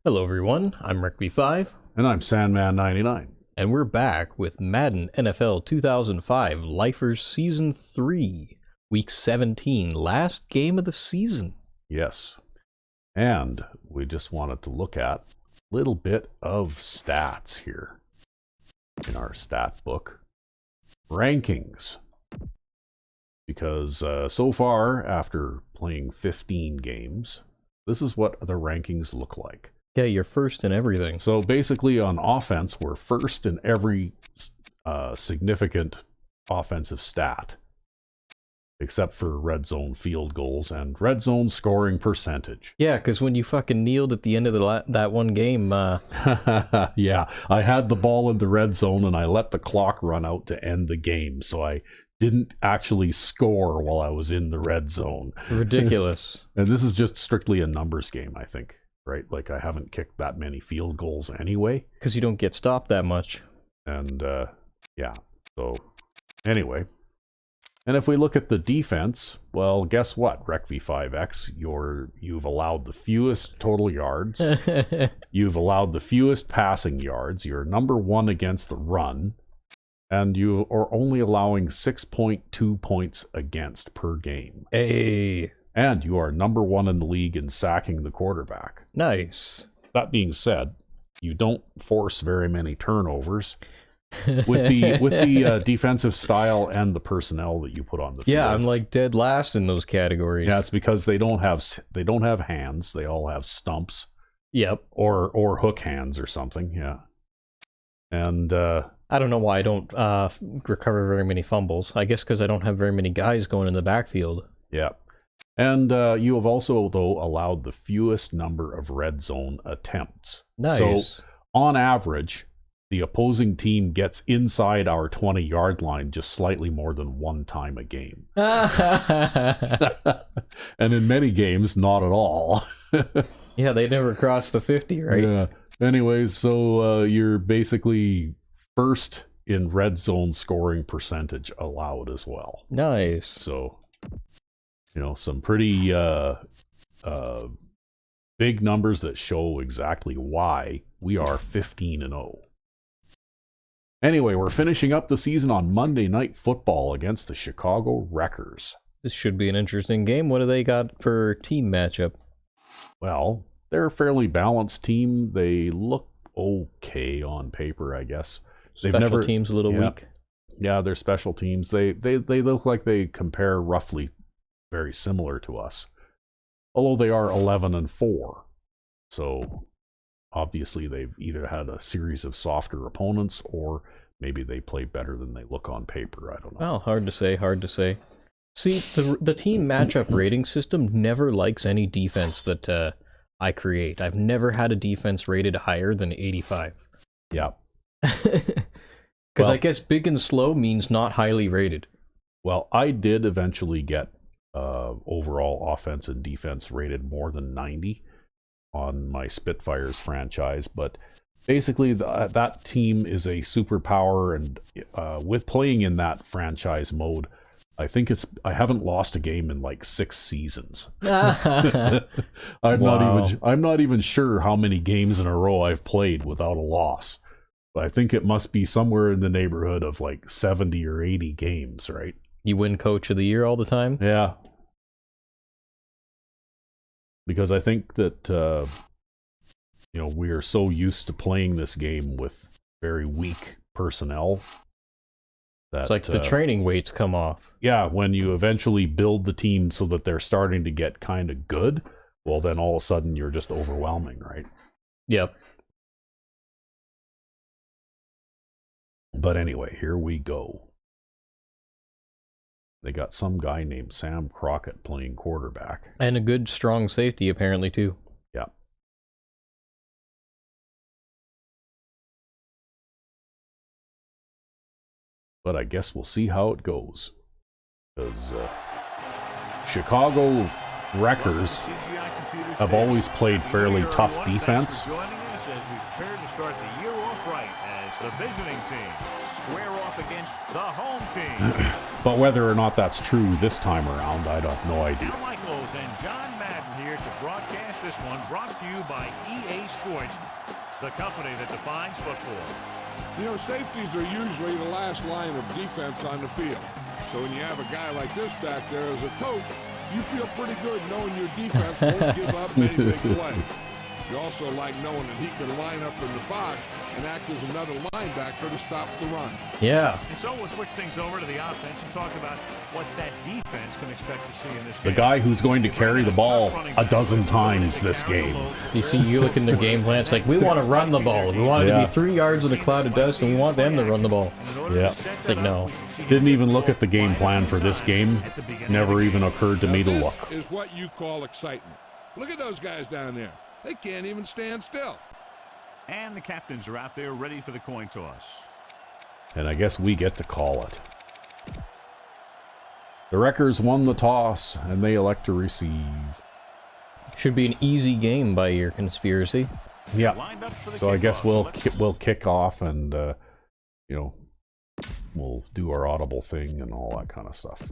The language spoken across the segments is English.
Hello everyone, I'm RecV5, And I'm Sandman99. and we're back with Madden NFL 2005 Lifers Season 3, Week 17, last game of the season. Yes. And we just wanted to look at a little bit of stats here in our stat book. Rankings. Because so far, after playing 15 games, this is what the rankings look like. Yeah, you're first in everything. So basically on offense, we're first in every significant offensive stat, except for red zone field goals and red zone scoring percentage. Yeah, because when you fucking kneeled at the end of that one game, Yeah, I had the ball in the red zone and I let the clock run out to end the game, so I didn't actually score while I was in the red zone. ridiculous. And this is just strictly a numbers game, I think. Right, like I haven't kicked that many field goals anyway. Because you don't get stopped that much. And yeah, so anyway. And if we look at the defense, well, guess what, RecV5X? You've allowed the fewest total yards. You've allowed the fewest passing yards. You're number one against the run. And you are only allowing 6.2 points against per game. Hey. And you are number one in the league in sacking the quarterback. Nice. That being said, you don't force very many turnovers with the defensive style and the personnel that you put on the field. Yeah, I'm like dead last in those categories. Yeah, it's because they don't have hands. They all have stumps. Yep. Or hook hands or something. Yeah. And I don't know why I don't recover very many fumbles. I guess because I don't have very many guys going in the backfield. yeah. And you have also, though, allowed the fewest number of red zone attempts. Nice. So, on average, the opposing team gets inside our 20-yard line just slightly more than one time a game. And in many games, not at all. Yeah, they never crossed the 50, right? Yeah. Anyways, so you're basically first in red zone scoring percentage allowed as well. Nice. So, some pretty big numbers that show exactly why we are 15-0. Anyway, we're finishing up the season on Monday Night Football against the Chicago Wreckers. This should be an interesting game. What do they got for team matchup? Well, they're a fairly balanced team. They look okay on paper, I guess. Special teams a little weak. Yeah, they're special teams. They look like they compare roughly very similar to us, although they are 11-4. So obviously they've either had a series of softer opponents or maybe they play better than they look on paper. I don't know. Well, hard to say. See, the team matchup rating system never likes any defense that I create. I've never had a defense rated higher than 85. Yeah. Because I guess big and slow means not highly rated. Well, I did eventually get overall offense and defense rated more than 90 on my Spitfires franchise, but basically that team is a superpower, and with playing in that franchise mode, I haven't lost a game in like 6 seasons. I'm not even sure how many games in a row I've played without a loss. But I think it must be somewhere in the neighborhood of like 70 or 80 games, right? You win Coach of the Year all the time? Yeah. Because I think that, we are so used to playing this game with very weak personnel. That, it's like the training weights come off. Yeah, when you eventually build the team so that they're starting to get kind of good, well, then all of a sudden you're just overwhelming, right? Yep. But anyway, here we go. They got some guy named Sam Crockett playing quarterback. And a good, strong safety, apparently, too. Yeah. But I guess we'll see how it goes. Because Chicago Wreckers have always played fairly tough defense. Joining us as we prepare to start the year off right as the visiting team square off against the home team. But whether or not that's true this time around, I have no idea. Al Michaels and John Madden here to broadcast this one brought to you by EA Sports, the company that defines football. You know, safeties are usually the last line of defense on the field. So when you have a guy like this back there as a coach, you feel pretty good knowing your defense won't give up many big plays. You also like knowing that he can line up in the box and act as another linebacker to stop the run. Yeah. And so we'll switch things over to the offense and talk about what that defense can expect to see in this game. The guy who's going to carry the ball a dozen times this game. You see, you look in their game plan, it's like, we want to run the ball. We want it to be 3 yards in a cloud of dust, and we want them to run the ball. Yeah. It's like, no. Didn't even look at the game plan for this game. Never even occurred to me to look. This is what you call excitement. Look at those guys down there. They can't even stand still. And the captains are out there ready for the coin toss. And I guess we get to call it. The Wreckers won the toss, and they elect to receive. Should be an easy game by your conspiracy. Yeah. So I guess we'll kick off and, you know, we'll do our audible thing and all that kind of stuff.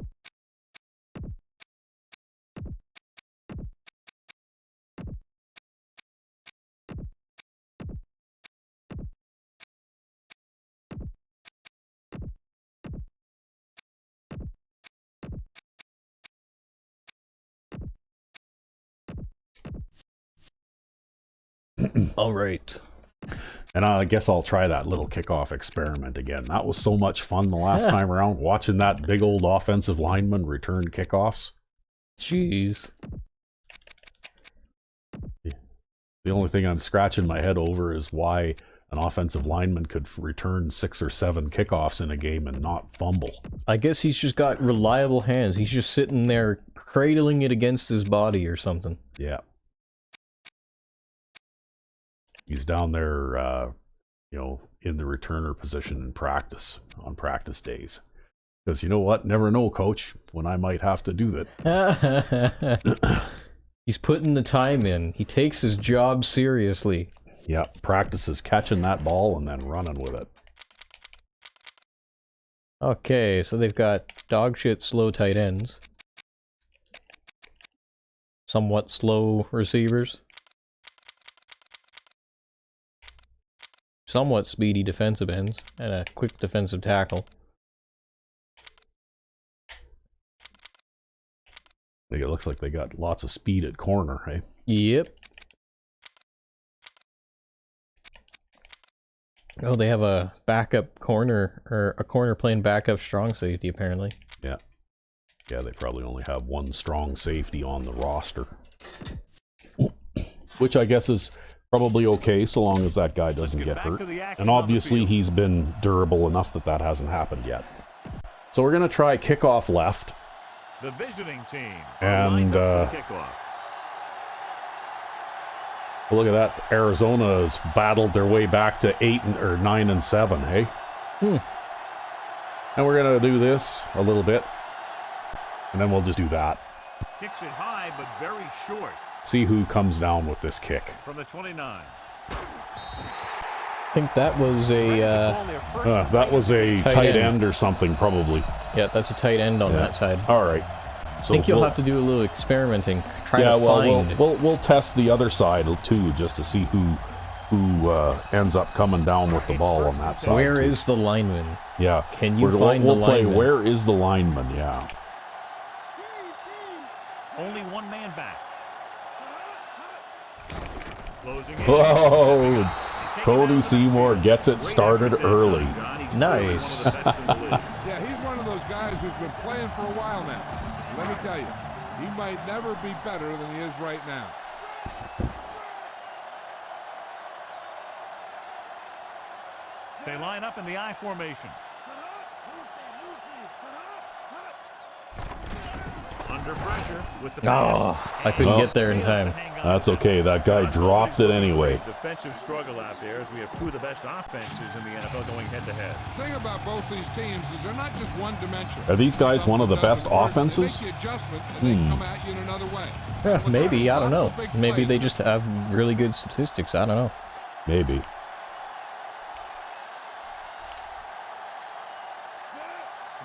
All right. And I guess I'll try that little kickoff experiment again. That was so much fun the last time around, watching that big old offensive lineman return kickoffs. Jeez. The only thing I'm scratching my head over is why an offensive lineman could return 6 or 7 kickoffs in a game and not fumble. I guess he's just got reliable hands. He's just sitting there cradling it against his body or something. Yeah. He's down there, you know, in the returner position in practice, on practice days. Because you know what? Never know, coach, when I might have to do that. He's putting the time in. He takes his job seriously. Yeah, practices catching that ball and then running with it. Okay, so they've got dog shit slow tight ends. Somewhat slow receivers. Somewhat speedy defensive ends. And a quick defensive tackle. It looks like they got lots of speed at corner, hey? Yep. Oh, they have a backup corner, or a corner playing backup strong safety, apparently. Yeah. Yeah, they probably only have one strong safety on the roster. Which I guess is probably okay, so long as that guy doesn't get hurt. And obviously he's been durable enough that that hasn't happened yet. So we're going to try kickoff left. The visiting team. And kickoff. Look at that. Arizona has battled their way back to 9 and 7, hey? And we're going to do this a little bit. And then we'll just do that. Kicks it high, but very short. See who comes down with this kick. From the 29. I think that was a tight end or something, probably. Yeah, that's a tight end on that side. All right. So I think you'll have to do a little experimenting. We'll test the other side too, just to see who ends up coming down with the ball on that side. Where is the lineman? Yeah. Can you find the lineman? We'll play where is the lineman, yeah. Only one man back. Closing in. Whoa! Cody Seymour gets it started early. Nice. Yeah, he's one of those guys who's been playing for a while now. Let me tell you, he might never be better than he is right now. They line up in the I formation. Under pressure with the pass. I couldn't get there in time. That's okay. That guy dropped it anyway. Defensive struggle out there as we have two of the best offenses in the NFL going head to head. The thing about both these teams is they're not just one dimension. Are these guys one of the best offenses? Maybe, I don't know. Maybe they just have really good statistics. I don't know. Maybe.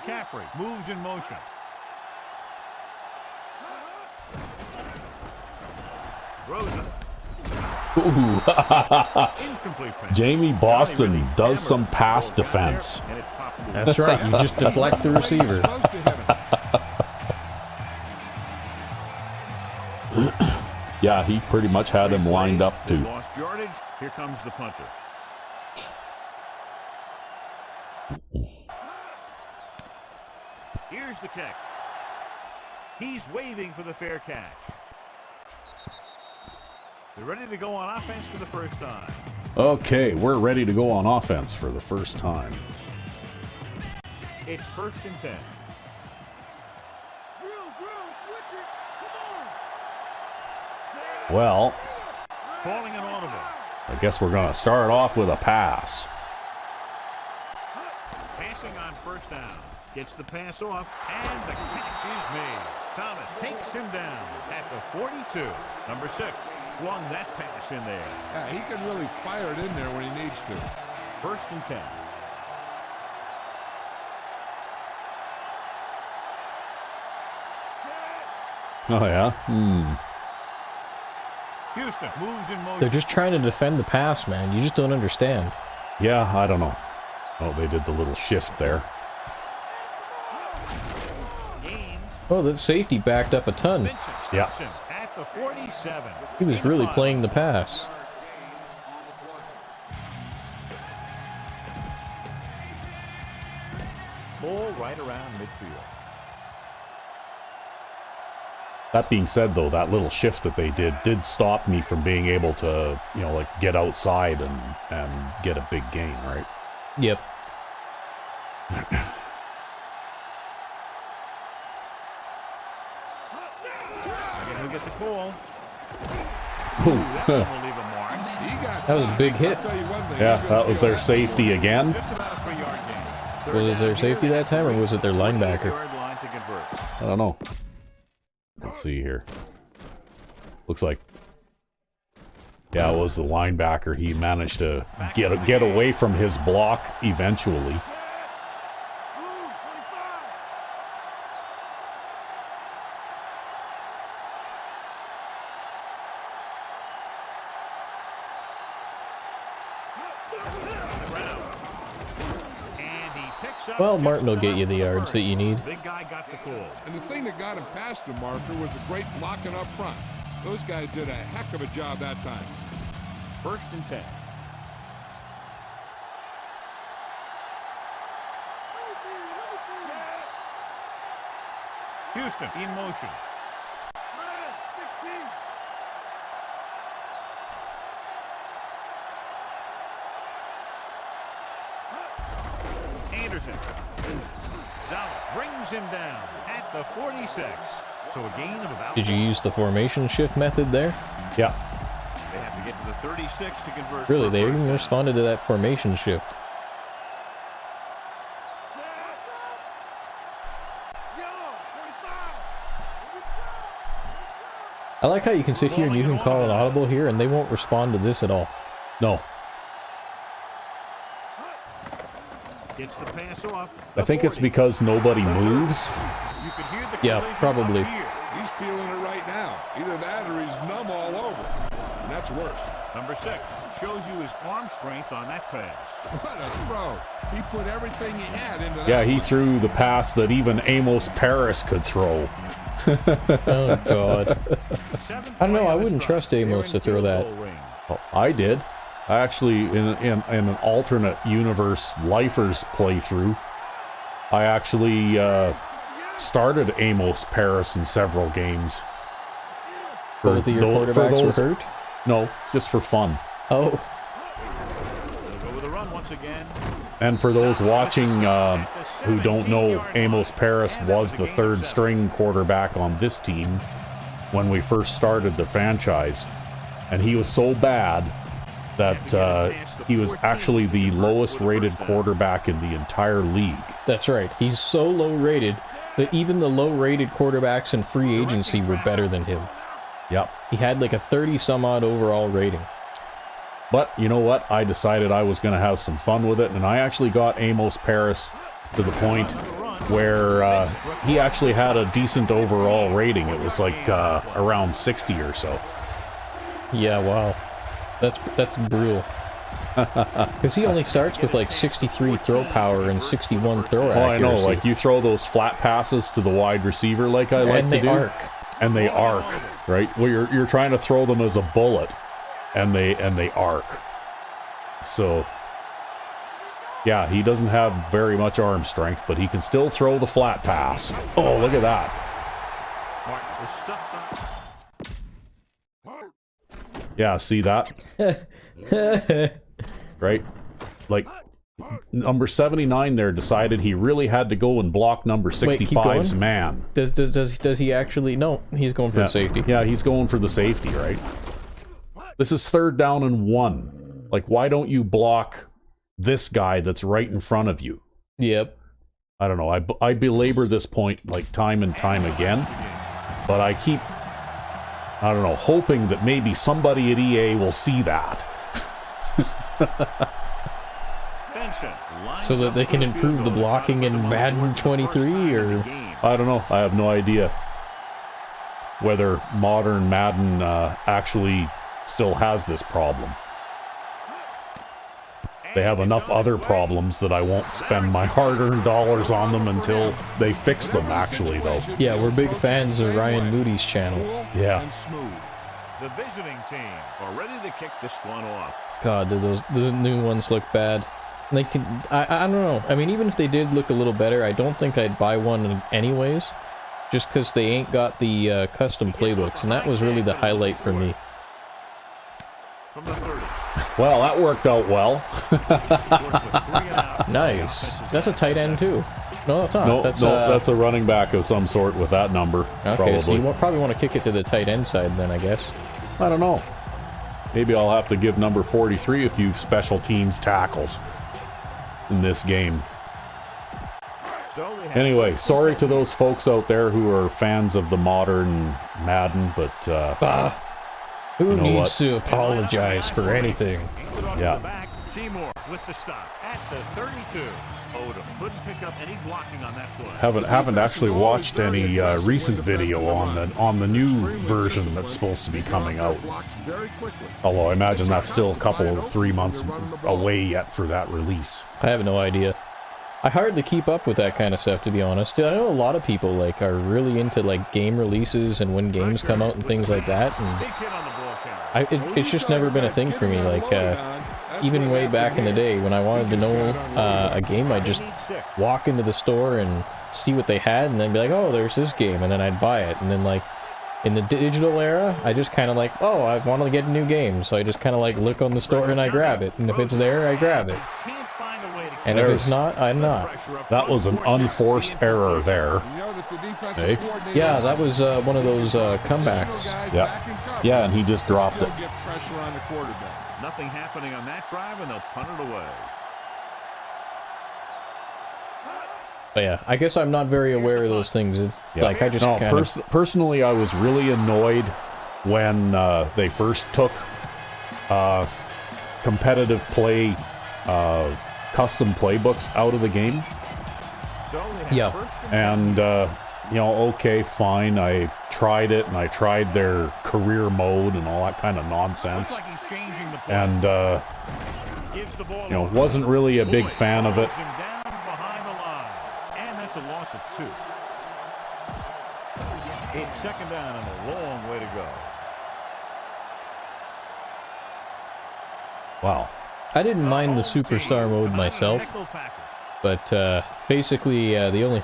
McCaffrey moves in motion. Throws it. Ooh. Incomplete pass. Jamie Boston Johnny really does some hammered pass the ball down there, defense. and it popped loose. That's right, you just deflect the receiver. Supposed to hit him. Yeah, he pretty much had him lined up They to. lost yardage. Here comes the punter. Here's the kick. He's waving for the fair catch. They're ready to go on offense for the first time. Okay, we're ready to go on offense for the first time. It's 1st and 10. Well, Calling an audible. I guess we're going to start off with a pass. Passing on 1st down. Gets the pass off, and the catch is made. Thomas takes him down at the 42. Number 6 flung that pass in there. Yeah, he can really fire it in there when he needs to. 1st and 10. Oh, yeah? Houston moves in motion. They're just trying to defend the pass, man. You just don't understand. Yeah, I don't know. Oh, they did the little shift there. Gains. Oh, that safety backed up a ton. Vincent stops Yeah. him at the 47. He was really playing the pass. Ball right around midfield. That being said, though, that little shift that they did stop me from being able to, you know, like get outside and get a big gain, right? Yep. Again, he'll get the call. Ooh. That one will leave a mark. He got That was a big hit. I'll tell you one thing, Yeah, he that goes was through their that safety again. Just about a 3-yard gain. Was it their safety that time, or was it their linebacker? 48-yard line to convert. I don't know. Let's see here. Looks like, yeah, it was the linebacker. He managed to get away from his block eventually. And he picks up Well, just Martin will get about you the yards that you need. Big guy got the call. And the thing that got him past the marker was a great blocking up front. Those guys did a heck of a job that time. 1st and 10. Houston in motion. Anderson. Zala brings him down at the 46. So a gain of about. Did you use the formation shift method there? Yeah. They have to get to the 36 to convert. Really, for a they first even down. responded to that formation shift. I like how you can sit here and you can call an audible here and they won't respond to this at all. No. Gets the pass off. I think it's because nobody moves. You could hear the Yeah, collision probably. up here. He's feeling it right now. Either that or he's numb all over. And that's worse. Number 6 shows you his arm strength on that pass. What a throw. He put everything he had into that. Yeah, he one. threw the pass that even Amos Paris could throw. Oh, God. I don't know, I wouldn't trust Amos to throw that. Oh, I did. I actually, in an alternate universe Lifers playthrough, I actually started Amos Paris in several games. Both of your quarterbacks were hurt? No, just for fun. Oh, They'll go with a run once again. And for those watching who don't know, Amos Paris was the third string quarterback on this team when we first started the franchise. And he was so bad that he was actually the lowest rated quarterback in the entire league. that's right. He's so low rated that even the low rated quarterbacks in free agency were better than him. Yep. He had like a 30 some odd overall rating. But you know what? I decided I was going to have some fun with it, and I actually got Amos Paris to the point where he actually had a decent overall rating. It was like around 60 or so. Yeah, wow. That's brutal. Because he only starts with like 63 throw power and 61 throw accuracy. Oh, I know. Like you throw those flat passes to the wide receiver, like I like to do, and they arc, right? Well, you're trying to throw them as a bullet, and they arc. So, yeah, he doesn't have very much arm strength, but he can still throw the flat pass. Oh, look at that! Yeah, see that? Right? Like, number 79 there decided he really had to go and block number 65's man. Does he actually? No, he's going for the safety. Yeah, he's going for the safety, right? This is 3rd down and 1. Like, why don't you block this guy that's right in front of you? Yep. I don't know. I belabor this point like time and time again, but I keep, I don't know, hoping that maybe somebody at EA will see that. So that they can improve the blocking in Madden 23, or I don't know. I have no idea whether modern Madden actually still has this problem. They have enough other problems that I won't spend my hard-earned dollars on them until they fix them, actually, though. Yeah, we're big fans of Ryan Moody's channel. Yeah. The visiting team are ready to kick this one off. God, do the new ones look bad? They can, I don't know. I mean, even if they did look a little better, I don't think I'd buy one anyways, just because they ain't got the custom playbooks, and that was really the highlight for me. From the 30. Well, that worked out well. Nice. That's a tight end too. No, it's not. No, that's a running back of some sort with that number. Okay, probably. so you probably want to kick it to the tight end side then, I guess. I don't know. Maybe I'll have to give number 43 a few special teams tackles in this game. Anyway, sorry to those folks out there who are fans of the modern Madden, but who you know needs what? to apologize for anything? Yeah. Seymour with the stop at the 32. Odom couldn't pick up any blocking on that play. Haven't actually watched any recent video on the new version that's supposed to be coming out. Although I imagine that's still a couple of 3 months away yet for that release. I have no idea. I hardly keep up with that kind of stuff, to be honest. I know a lot of people like are really into like game releases and when games come out and things like that, and it's just never been a thing for me. Like even way back in the day when I wanted to know a game, I'd just walk into the store and see what they had, and then be like, oh, there's this game, and then I'd buy it. And then like in the digital era, I just kind of like, oh, I want to get a new game, so I just kind of like look on the store and I grab it, and if it's there, I grab it. And if it's not, I'm not. That was an unforced error there. Hey? Yeah, that was one of those comebacks. Yeah. Yeah, and he just dropped it. Nothing happening on that drive, and they'll punt it away. But yeah, I guess I'm not very aware of those things. It's like I just personally, I was really annoyed when they first took competitive play custom playbooks out of the game. Yeah. And, you know, okay, fine. I tried it, and I tried their career mode and all that kind of nonsense. And, you know, wasn't really a big fan of it. And that's a loss of 2. It's 2nd down and a long way to go. Wow. I didn't mind the superstar mode myself, but basically the only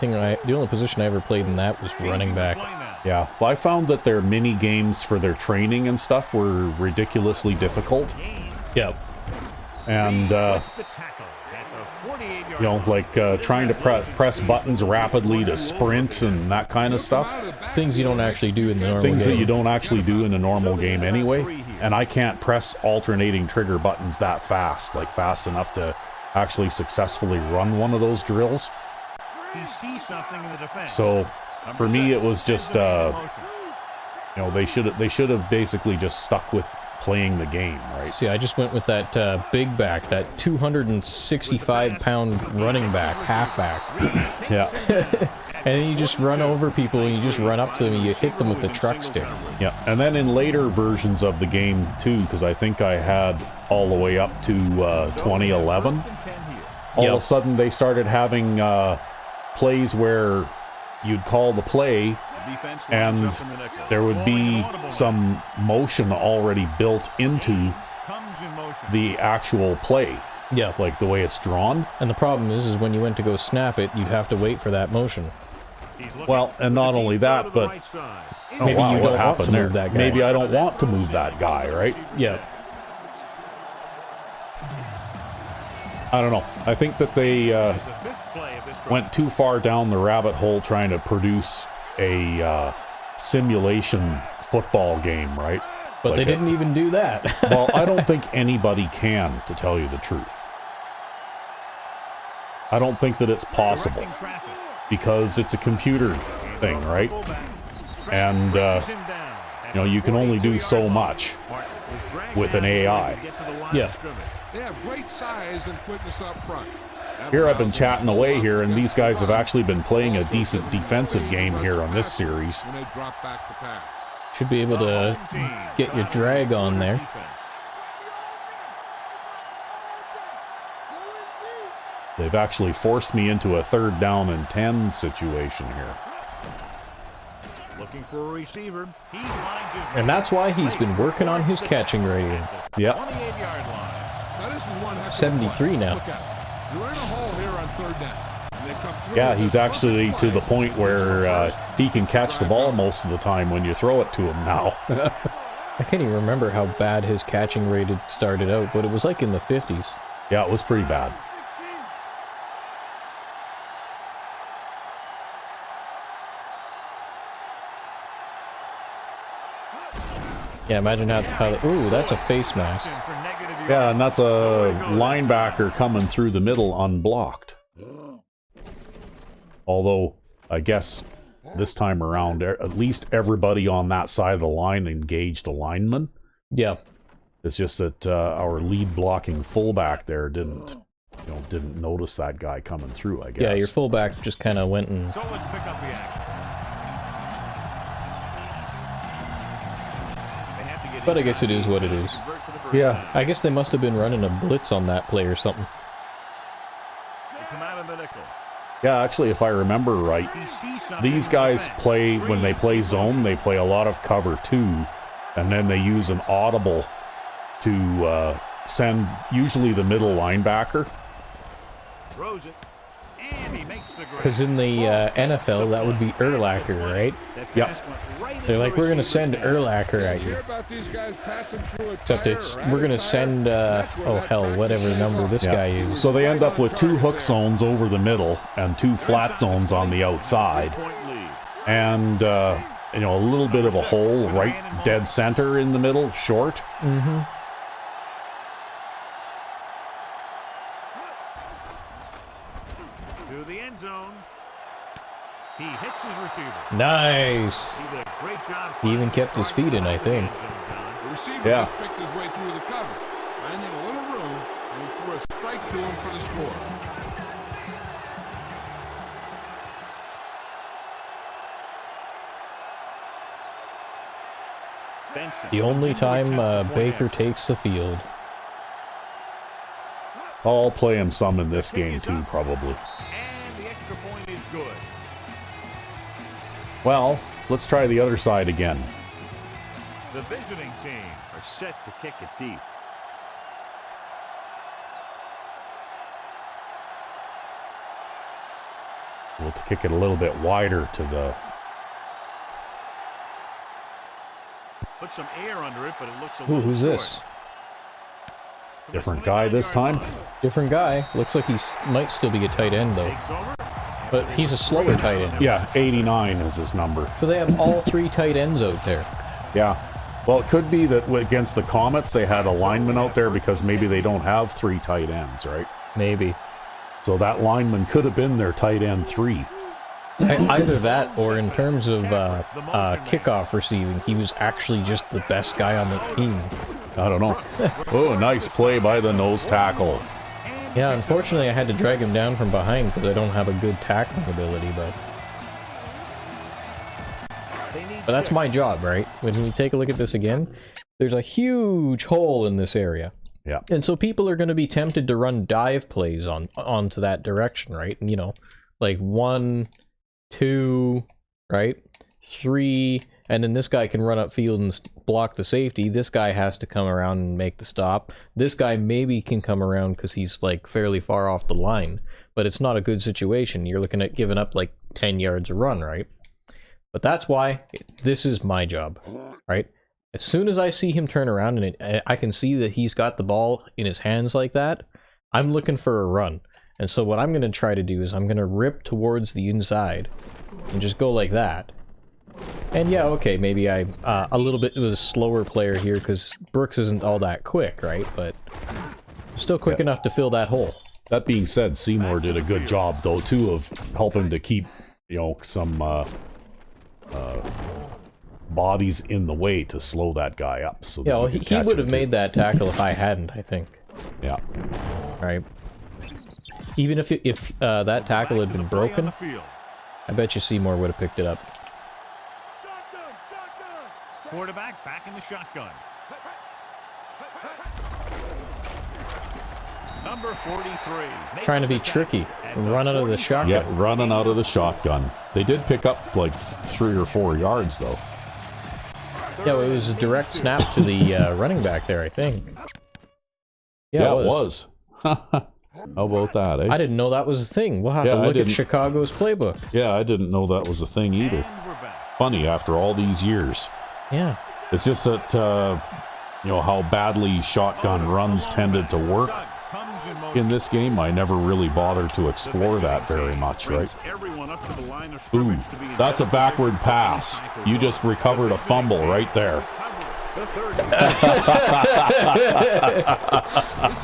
position I ever played in that was running back. Yeah, well, I found that their mini games for their training and stuff were ridiculously difficult. Yeah, and you know, like trying to press buttons rapidly to sprint and that kind of stuff. Things you don't actually do in the normal game. Things that you don't actually do in a normal game anyway. And I can't press alternating trigger buttons that fast, like fast enough to actually successfully run one of those drills. So for me, it was just, you know, they should have basically just stuck with playing the game, right? See, I just went with that big back, that 265-pound running back, halfback. Yeah. then you just run over people and you just run up to them and you hit them with the truck stick. Yeah, and then in later versions of the game too, because I think I had all the way up to 2011. All of a sudden they started having plays where you'd call the play and there would be some motion already built into the actual play. Yeah. Like the way it's drawn. And the problem is when you went to go snap it, you'd have to wait for that motion. Well, and not only that, but Maybe you don't what want happened to there? move that guy. Maybe I don't want to move that guy, right? Yeah. I don't know. I think that they went too far down the rabbit hole trying to produce a simulation football game, right? But Like they didn't even do that. Well, I don't think anybody can, to tell you the truth. I don't think that it's possible because it's a computer thing, right? And you know, you can only do so much with an AI. Yeah. They have great size and quickness up front. Here I've been chatting away here, and these guys have actually been playing a decent defensive game here on this series. When they drop back to pass. Should be able to get your drag on there. They've actually forced me into a 3rd down and 10 situation here. Looking for a receiver. He finds his And that's why he's been working on his catching rating. Yep. 28-yard line. Now this is one heck of a 73 play. now. Look at it. You're in a hole here on 3rd down. And they come through Yeah, with he's this actually perfect to the play. point where he can catch the ball most of the time when you throw it to him now. I can't even remember how bad his catching rate had started out, but it was like in the 50s. Yeah, it was pretty bad. Yeah, imagine how ooh, that's a face mask. Yeah, and that's a linebacker coming through the middle unblocked. Although, I guess this time around, at least everybody on that side of the line engaged a lineman. Yeah. It's just that our lead blocking fullback there didn't notice that guy coming through, I guess. Yeah, your fullback just kind of went and... So let's pick up the action. But I guess it is what it is. Yeah. I guess they must have been running a blitz on that play or something. They come out of the nickel. Yeah, actually, if I remember right, these guys play, when they play zone, they play a lot of cover 2, and then they use an audible to send usually the middle linebacker. Throws it. And he makes the Because in the NFL, that would be Urlacher, right? Yep. They're like, we're going to send Urlacher at you. Except we're going to send, oh hell, whatever number this guy is. So they end up with 2 hook zones over the middle and 2 flat zones on the outside. And, you know, a little bit of a hole right dead center in the middle, short. Mm-hmm. To the end zone. He hits his receiver. Nice. He did a great job. He even kept his feet in, I think. The receiver Yeah. just picked his way through the cover, finding a little room, and he threw a strike to him for the score. The only time Baker takes the field. I'll play him some in this game too, probably. And the extra point is good. Well, let's try the other side again. The visiting team are set to kick it deep. We'll kick it a little bit wider to the... Put some air under it, but it looks a Ooh, little who's short. this? Different guy this time? Different guy. Looks like he might still be a tight end, though. Takes over. But he's a slower tight end. Yeah, 89 is his number. So they have all 3 tight ends out there. Yeah. Well, it could be that against the Comets they had a lineman out there because maybe they don't have 3 tight ends, right? Maybe. So that lineman could have been their tight end 3. Either that, or in terms of kickoff receiving, he was actually just the best guy on the team. I don't know. Oh, nice play by the nose tackle. Yeah, unfortunately I had to drag him down from behind because I don't have a good tackling ability, but... But that's my job, right? When you take a look at this again, there's a huge hole in this area. Yeah. And so people are going to be tempted to run dive plays onto that direction, right? And, you know, like 1, 2, right? 3, and then this guy can run upfield and block the safety. This guy has to come around and make the stop. This guy maybe can come around because he's like fairly far off the line, but it's not a good situation. You're looking at giving up like 10 yards a run, right? But that's why this is my job, right? As soon as I see him turn around and I can see that he's got the ball in his hands like that, I'm looking for a run. And so what I'm going to try to do is I'm going to rip towards the inside and just go like that. And yeah, okay, maybe I'm a little bit of a slower player here because Brooks isn't all that quick, right? But still quick enough to fill that hole. That being said, Seymour did a good job, though, too, of helping to keep, you know, some bodies in the way to slow that guy up. So yeah, well, he would have made that tackle if I hadn't, I think. Yeah. Right. Even if that tackle had been broken, I bet you Seymour would have picked it up. Quarterback back in the shotgun. Number 43. Trying to be tricky. Run out of the shotgun. Yeah, running out of the shotgun. They did pick up like 3 or 4 yards, though. Yeah, well, it was a direct snap to the running back there, I think. Yeah, it was. How about that, eh? I didn't know that was a thing. We'll have to look at Chicago's playbook. Yeah, I didn't know that was a thing either. Funny, after all these years. Yeah. It's just that, you know, how badly shotgun runs tended to work in this game. I never really bothered to explore that very much, right? Ooh, that's a backward pass. You just recovered a fumble right there.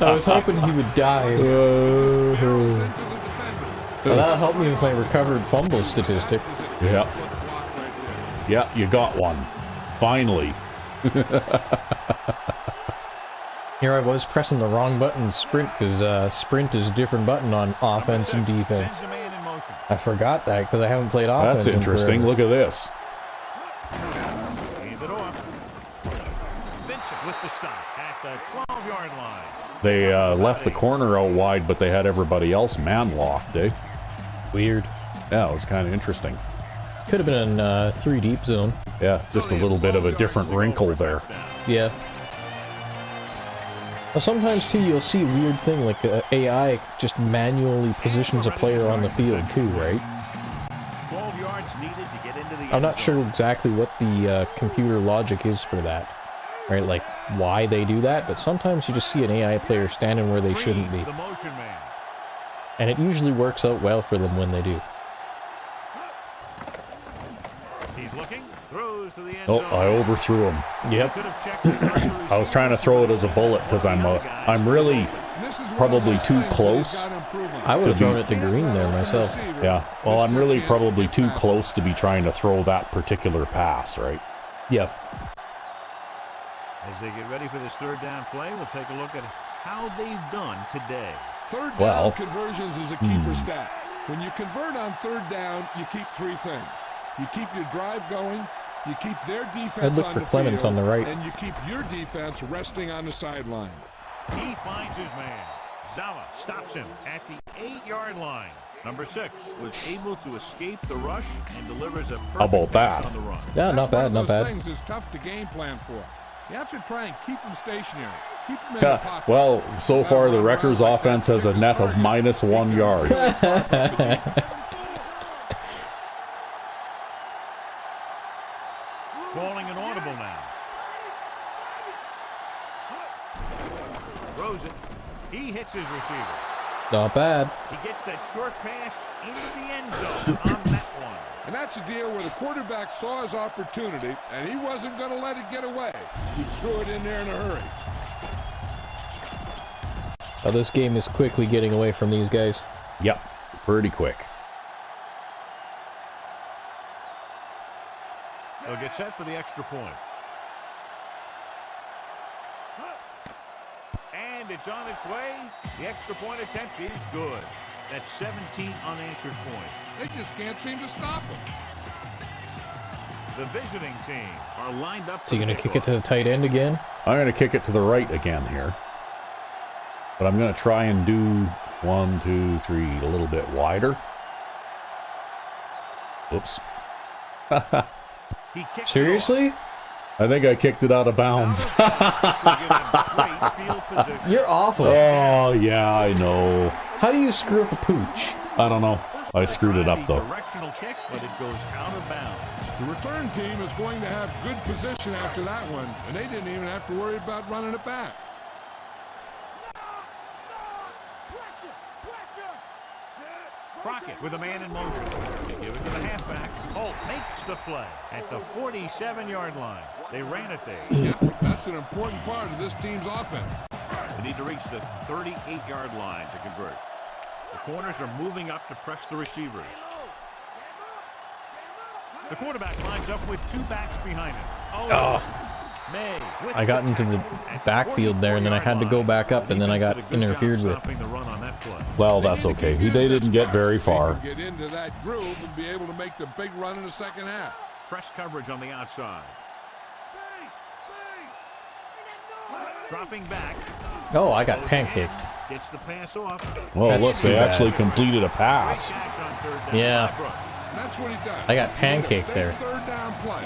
I was hoping he would die. Well, that'll help me with my recovered fumble statistic. Yeah. Yeah, you got one. Finally. Here I was pressing the wrong button, sprint, because sprint is a different button on offense and defense. I forgot that because I haven't played offense. That's interesting. Look at this. They left the corner out wide, but they had everybody else man-locked, eh? Weird. Yeah, it was kind of interesting. Could have been in 3 deep zone. Yeah, just a little bit of a different wrinkle there. Yeah. Well, sometimes, too, you'll see a weird thing, like AI just manually positions a player on the field, too, right? I'm not sure exactly what the computer logic is for that, right? Like, why they do that, but sometimes you just see an AI player standing where they shouldn't be. And it usually works out well for them when they do. Oh, I overthrew him. Yep. I was trying to throw it as a bullet because I'm really probably too close. I would have thrown it to green there myself. Yeah. Well, I'm really probably too close to be trying to throw that particular pass, right? Yep. As they get ready for this third down play, we'll take a look at how they've done today. Third down conversions is a keeper stat. When you convert on third down, you keep 3 things. You keep your drive going, you keep their defense I'd look for Clement on the right. and you keep your defense resting on the sideline. He finds his man. Zala stops him at the 8-yard line. Number 6 was able to escape the rush and delivers a How about that? on the run. Yeah, not bad, not bad. Things is tough to game plan for. You have to try and keep them stationary. Keep them in the pocket. Well, so far the Wreckers offense has a net of -1 yards. Calling an audible now. Throws it. He hits his receiver. Not bad. He gets that short pass into the end zone on that one. And that's a deal where the quarterback saw his opportunity, and he wasn't going to let it get away. He threw it in there in a hurry. Oh, this game is quickly getting away from these guys. Yep, pretty quick. They'll get set for the extra point. And it's on its way. The extra point attempt is good. That's 17 unanswered points. They just can't seem to stop him. The visiting team are lined up. So you're going to kick it to the tight end again? I'm going to kick it to the right again here. But I'm going to try and do 1, 2, 3 a little bit wider. Oops. Seriously? I think I kicked it out of bounds. You're awful. Oh, yeah, I know. How do you screw up a pooch? I don't know. I screwed it up, though. Directional kick, but it goes out of bounds. The return team is going to have good position after that one, and they didn't even have to worry about running it back. Crockett with a man in motion. They give it to the halfback. Holt makes the play at the 47-yard line. They ran it there. Yeah, that's an important part of this team's offense. They need to reach the 38-yard line to convert. The corners are moving up to press the receivers. The quarterback lines up with 2 backs behind him. May I got into the backfield there, and then I had to go back up, and then I got interfered with. Well, that's okay. They didn't get very far. Get into that groove and be able to make the big run in the second half. Press coverage on the outside. Dropping back. Oh, I got pancaked. Gets the pass off. Well, That's look, too they bad. actually completed a pass. Yeah. That's what he does. I got pancaked there. Third down play,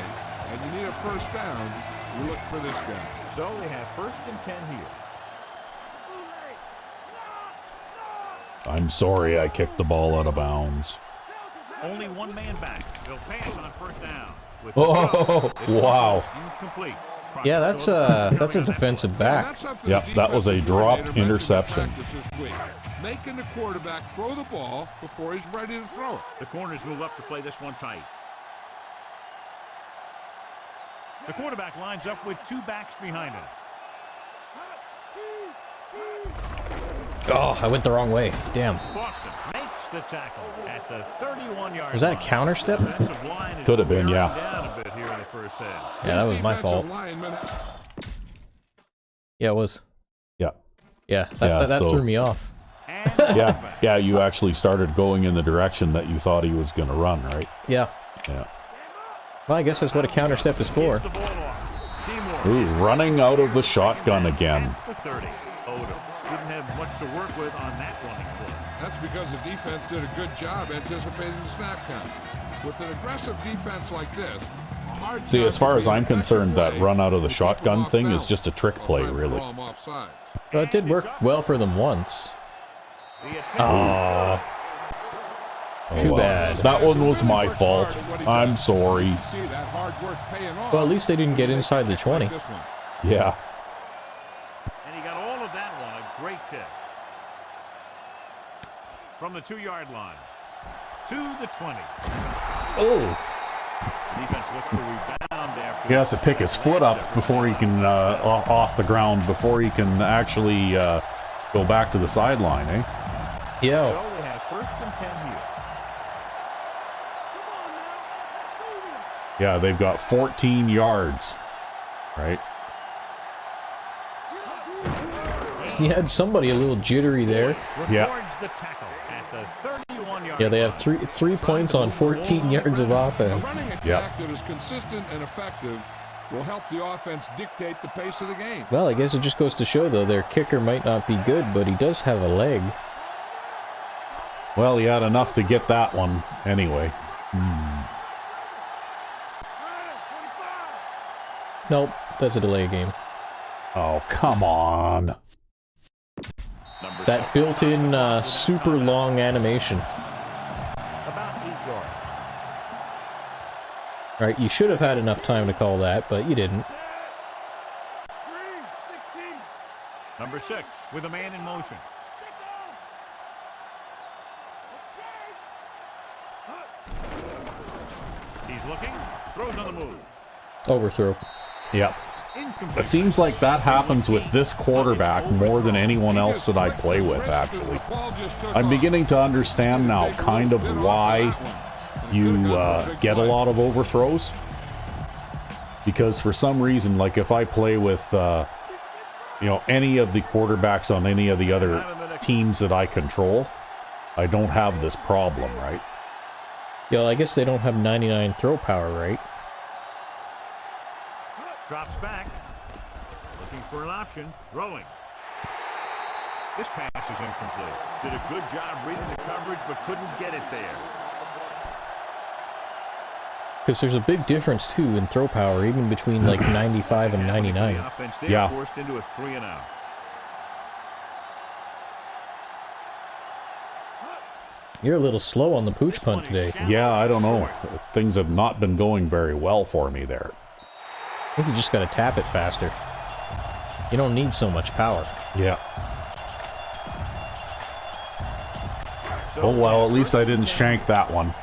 and you need a first down. You look for this guy. So they have 1st and 10 here. I'm sorry I kicked the ball out of bounds. Only one man back. They'll pass on 1st down. With Oh, wow. Incomplete. Yeah, that's a defensive back. Yep, that was a dropped interception. Making the quarterback throw the ball before he's ready to throw it. The corners move up to play this one tight. The quarterback lines up with 2 backs behind him. Oh, I went the wrong way. Damn. Boston makes the tackle at the 31-yard Was that a line. counter step? Defensive line is Could have been, yeah. down a bit here in the first half. Yeah, that was my fault. Yeah, it was. Yeah. Yeah, that so- threw me off. And Yeah, you actually started going in the direction that you thought he was going to run, right? Yeah. Yeah. Well, I guess that's what a counter step is for. the ball off. Seymour. Ooh, running out of the shotgun again. At the 30. Odom didn't have much to work with on that running play. That's because the defense did a good job anticipating the snap count. With an aggressive defense like this, a hard See, as far as I'm effective concerned, that play run out of the will keep shotgun them off thing is balance just a trick while play, trying to really. throw 'em offside. Well, it did work well for them once. The attempt. Oh, Too well. bad. That one was my fault. I'm sorry. See that hard work paying off. Well, at least they didn't get inside the 20. This one. Yeah. And he got all of that one. A great pick. From the 2-yard line to the 20. Oh, Defense looks to rebound after. He has to pick his foot up before he can, off the ground, before he can actually go back to the sideline, eh? yeah. So they have 1st and 10 here. Yeah, they've got 14 yards, right? You had somebody a little jittery there. Yeah. Records the tackle at the 31-yard Yeah, they have line. three points on 14 yards of A offense. running attack Yep. that is consistent and effective will help the offense dictate the pace of the game. Well, I guess it just goes to show, though, their kicker might not be good, but he does have a leg. Well, he had enough to get that one anyway. Nope, that's a delay game. Oh, come on. It's that built-in super long animation. About 8 yards. All right, you should have had enough time to call that, but you didn't. Number 6 with a man in motion. He's looking. Throws on the move. Overthrow. Yep. Incomplete. It seems like that happens with this quarterback more than anyone else that I play with, actually. I'm beginning to understand now kind of why you get a lot of overthrows. Because for some reason, like if I play with, any of the quarterbacks on any of the other teams that I control, I don't have this problem, right? Yeah, well, I guess they don't have 99 throw power, right? Drops back. Looking for an option. Throwing. This pass is incomplete. Did a good job reading the coverage, but couldn't get it there. Because there's a big difference, too, in throw power, even between, like, 95 and 99. Yeah. Forced into a 3-and-out. You're a little slow on the pooch punt today. Yeah, I don't know. Things have not been going very well for me there. I think you just gotta tap it faster. You don't need so much power. Yeah. Oh, well, at least I didn't shank that one.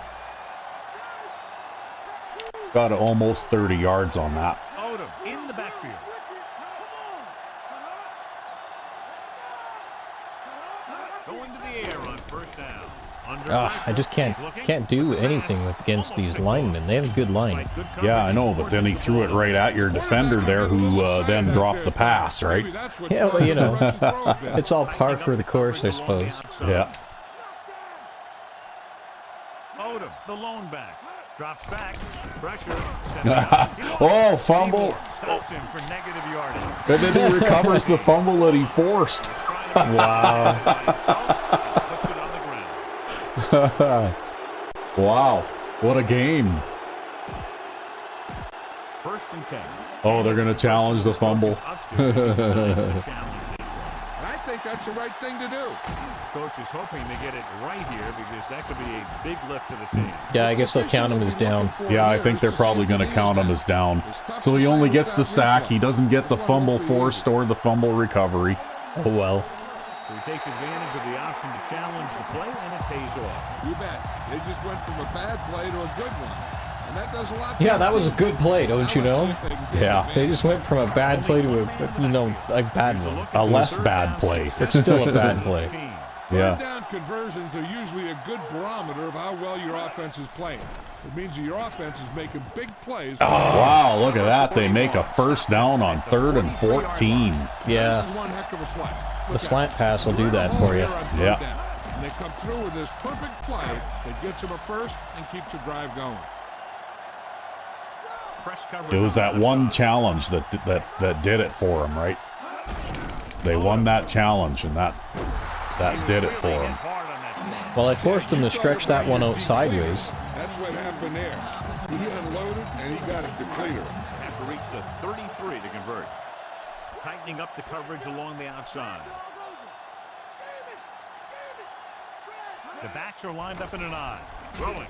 Got almost 30 yards on that. Odom in the backfield. Going to the air on first down. I just can't do anything against these linemen. They have a good line. Yeah, I know, but then he threw it right at your defender there, who then dropped the pass, right? Yeah, well, you know, it's all par for the course, I suppose. Yeah. Odom, the lone back. Drops back. Pressure. Oh, fumble. Stops him for negative yardage. And then he recovers the fumble that he forced. Wow. Puts it on the ground. Wow. What a game. 1st and 10. Oh, they're going to challenge the fumble. I think that's the right thing to do. Coach is hoping to get it right here because that could be a big lift to the team. Yeah, I guess they'll count him as down. Yeah, I think they're probably going to count him as down. So he only gets the sack. He doesn't get the fumble forced or the fumble recovery. Oh, well. So he takes advantage of the option to challenge the play, and it pays off. You bet. They just went from a bad play to a good one. And that does a lot. Yeah, that was a good play, don't you know? Yeah. They just went from a bad play to a bad one. A less bad play. It's still a bad play. Yeah. Third down conversions are usually a good barometer of how well your offense is playing. It means that your offense is making big plays. Oh, wow, look at that. They make a first down on 3rd and 14. Yeah. One heck of a play. The slant pass will do that for you. Yeah. And they come through with this perfect play that gets them a first and keeps the drive going. It was that one challenge that did it for him, right? They won that challenge, and that did it for him. Well, I forced him to stretch that one out sideways. That's what happened there. He unloaded, and he got it to clear. Have to reach the 33 to convert. Tightening up the coverage along the outside. The backs are lined up in an eye. Throwing.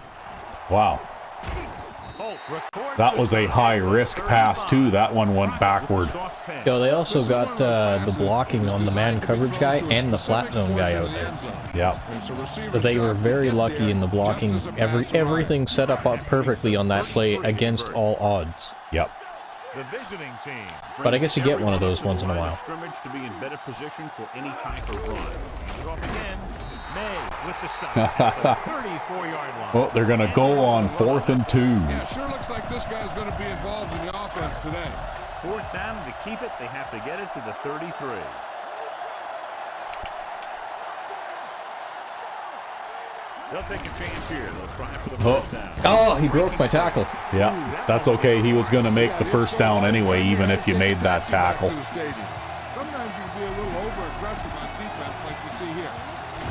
Wow. That was a high-risk pass, too. That one went backward. Yo, they also got the blocking on the man coverage guy and the flat zone guy out there. Yeah. But they were very lucky in the blocking. Everything set up perfectly on that play against all odds. Yep. The visiting team. But I guess you get one of those once in a while. Scrimmage to be in better position for any type of run. Hands off again. May with the stop at the 34-yard line. Well, they're going to go on 4th and 2. Yeah, sure looks like this guy's going to be involved in the offense today. 4th down. To keep it, they have to get it to the 33. They'll take a chance here. They'll try for the first down. Oh, he broke my tackle. Yeah, that's okay. He was going to make the first down anyway, even if you made that tackle. Sometimes you can be a little over-aggressive on defense like you see here.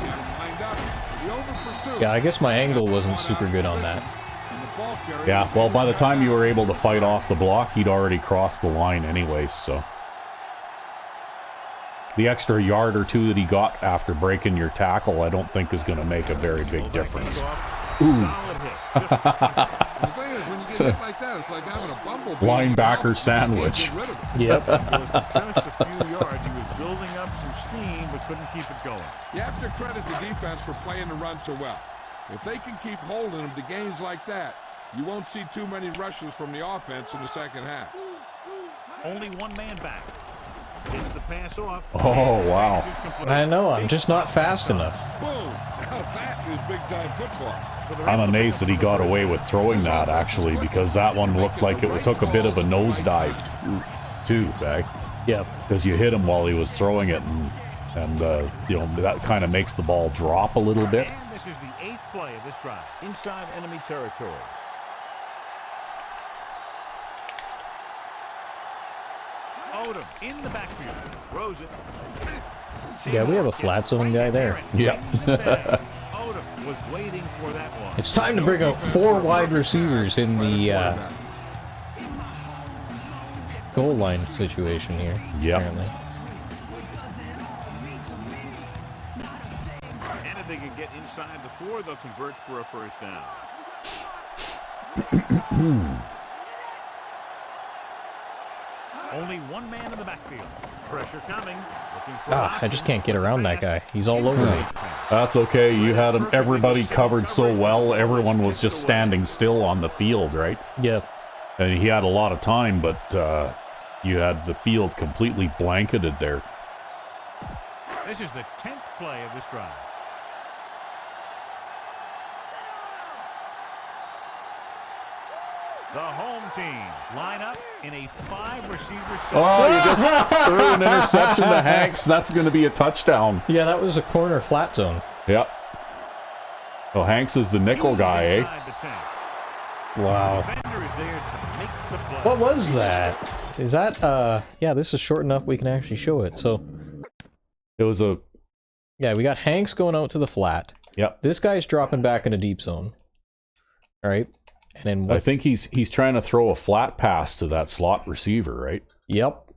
You got to wind up. The over-pursuit. Yeah, I guess my angle wasn't super good on that. Yeah, well, by the time you were able to fight off the block, he'd already crossed the line anyways, so. The extra yard or two that he got after breaking your tackle, I don't think is going to make a very big difference. Ooh. Linebacker sandwich. Yep. Just a few yards. He was building up some steam, but couldn't keep it going. You have to credit the defense for playing the run so well. If they can keep holding them to gains like that, you won't see too many rushes from the offense in the second half. Only one man back. Gets the pass off. Oh, wow. I know, I'm just not fast enough. Boom! Now that is big-time football. I'm amazed that he got away with throwing that, actually, because that one looked like it took a bit of a nosedive, too, Bag. Yep. Because you hit him while he was throwing it, and you know, that kind of makes the ball drop a little bit. And this is the 8th play of this drive. Inside enemy territory. Odom in the backfield. Throws it. Yeah, we have a flat zone guy there. Yep. Odom was waiting for that one. It's time to bring out 4 wide receivers in the goal line situation here. Yep. Apparently. And if they can get inside the 4, they'll convert for a first down. Only one man in the backfield. Pressure coming. Looking for I just can't get around that guy. He's all over me. That's okay. You had everybody covered so well. Everyone was just standing still on the field, right? Yeah. And he had a lot of time, but you had the field completely blanketed there. This is the 10th play of this drive. The home team line up in a 5-receiver set. Oh, you just threw an interception to Hanks. That's going to be a touchdown. Yeah, that was a corner flat zone. Yep. Well, Hanks is the nickel guy, eh? Wow. What was that? Is that, yeah, this is short enough we can actually show it, so. It was a... Yeah, we got Hanks going out to the flat. Yep. This guy's dropping back in a deep zone. All right. And then I think he's trying to throw a flat pass to that slot receiver, right? Yep.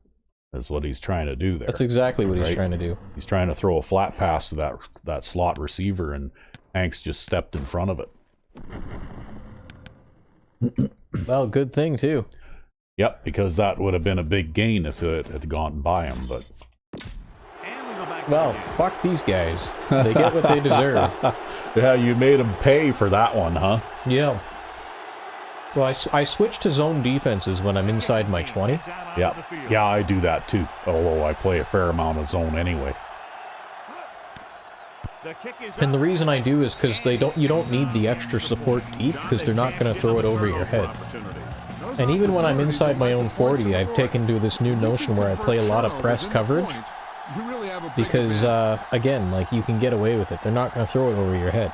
That's what he's trying to do there. That's exactly what he's trying to do. He's trying to throw a flat pass to that slot receiver, and Hanks just stepped in front of it. Well, good thing, too. Yep, because that would have been a big gain if it had gone by him, but... Well, fuck these guys. They get what they deserve. Yeah, you made them pay for that one, huh? Yeah. Well, I switch to zone defenses when I'm inside my 20. Yeah, yeah, I do that too. Although I play a fair amount of zone anyway. And the reason I do is because you don't need the extra support deep because they're not going to throw it over your head. And even when I'm inside my own 40, I've taken to this new notion where I play a lot of press coverage because again, like you can get away with it. They're not going to throw it over your head.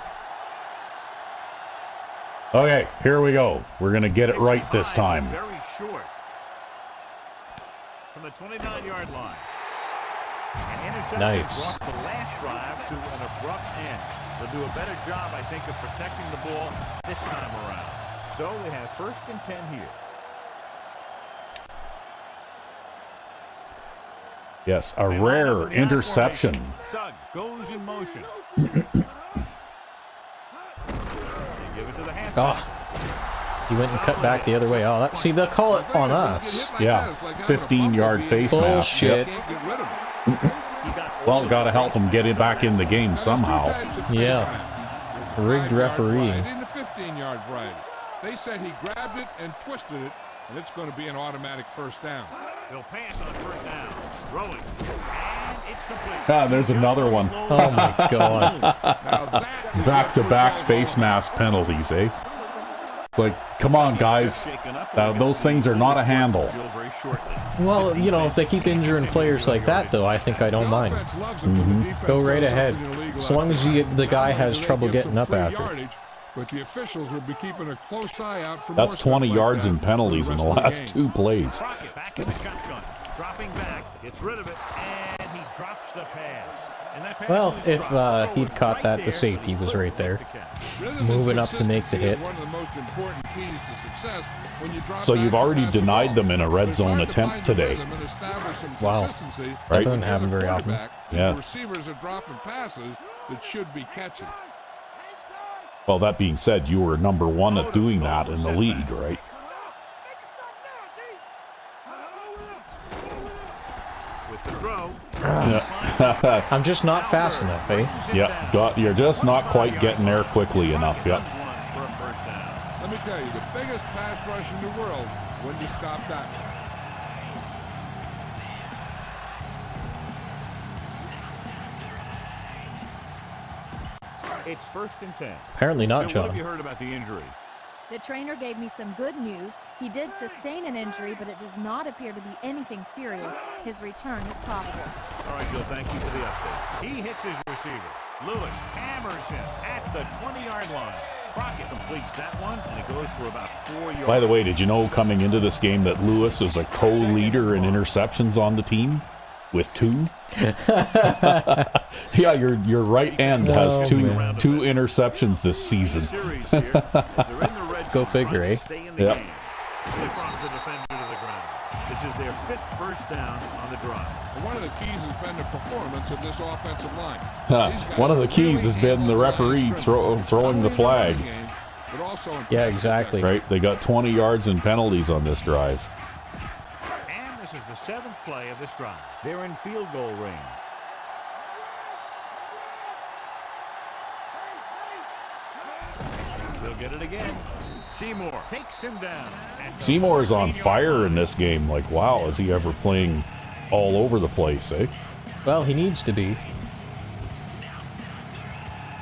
Okay, here we go. We're going to get it right this time. Very short. From the 29-yard line. An interception Nice. brought the last drive to an abrupt end. They'll do a better job, I think, of protecting the ball this time around. So we have 1st and 10 here. Yes, a rare interception. Sugg goes in motion. Oh, he went and cut back the other way. Oh, see, they'll call it on us. Yeah, 15-yard face mask. Bullshit. Well, got to help him get it back in the game somehow. Yeah. Rigged refereeing. In the 15-yard variety. They said he grabbed it and twisted it, and it's going to be an automatic first down. They'll pass on first down. Rolling. And it's complete. Ah, there's another one. Oh my god. Back-to-back face mask penalties, eh? It's like, come on, guys. Those things are not a handle. Well, you know, if they keep injuring players like that, though, I think I don't mind. Go right ahead. So long as the guy has trouble getting up after. But the officials will be keeping a close eye out for That's 20 yards in penalties in the last 2 plays. Back in the shotgun. Dropping back. Gets rid of it. And he drops the pass. And that pass Well, is if dropped. he'd caught that, the safety was right there. Moving up to make the hit. One of the most important keys to success when you drop So back you've and already pass the denied ball. them in a red zone Try to attempt find the today. rhythm and establish some Wow. consistency. Right. Doesn't happen very often. Yeah. The receivers are dropping passes that should be catching. Well, that being said, you were number 1 at doing that in the league, right? With the throw. I'm just not fast enough, eh? Yep, you're just not quite getting there quickly enough, yep. For a first down. Let me tell you, the biggest pass rush in the world when you stop that. It's 1st and 10. Apparently not, Bill, what have John. you heard about the injury? The trainer gave me some good news. He did sustain an injury, but it does not appear to be anything serious. His return is probable. All right, Jill, thank you for the update. He hits his receiver. Lewis hammers him at the 20-yard line. Crockett completes that one, and it goes for about 4 yards. By the way, did you know coming into this game that Lewis is a co-leader in interceptions on the team with 2? Yeah, your right end has two interceptions this season. Go figure, eh? Yep. This is their 5th first down on the drive. And one of the keys has been the performance of this offensive line. One of the keys has been the referee throwing the flag. Yeah, exactly. Right, they got 20 yards in penalties on this drive. And this is the 7th play of this drive. They're in field goal range. They'll get it again. Seymour takes him down. Seymour's on fire in this game. Like, wow, is he ever playing all over the place, eh? Well, he needs to be.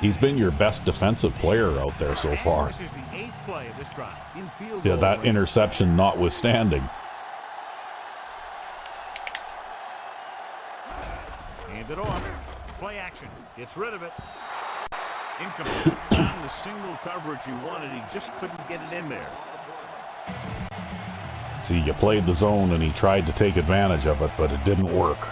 He's been your best defensive player out there so far. This is the 8th play of this drive. In field Yeah, goal that range. interception notwithstanding. Hand it off. Play action. Gets rid of it. Incomplete. Found the single coverage he wanted. He just couldn't get it in there. See, you played the zone and he tried to take advantage of it, but it didn't work.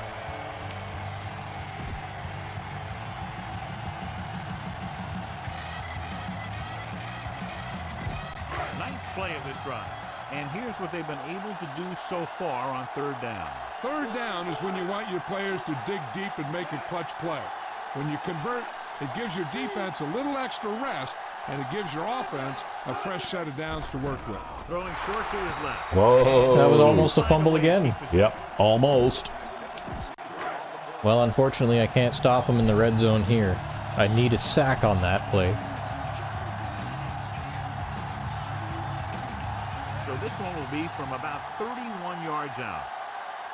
Ninth play of this drive. And here's what they've been able to do so far on 3rd down. 3rd down is when you want your players to dig deep and make a clutch play. When you convert, it gives your defense a little extra rest, and it gives your offense a fresh set of downs to work with. Throwing short to his left. Whoa. That was almost a fumble again. Yep, almost. Well, unfortunately, I can't stop him in the red zone here. I need a sack on that play. So this one will be from about 31 yards out.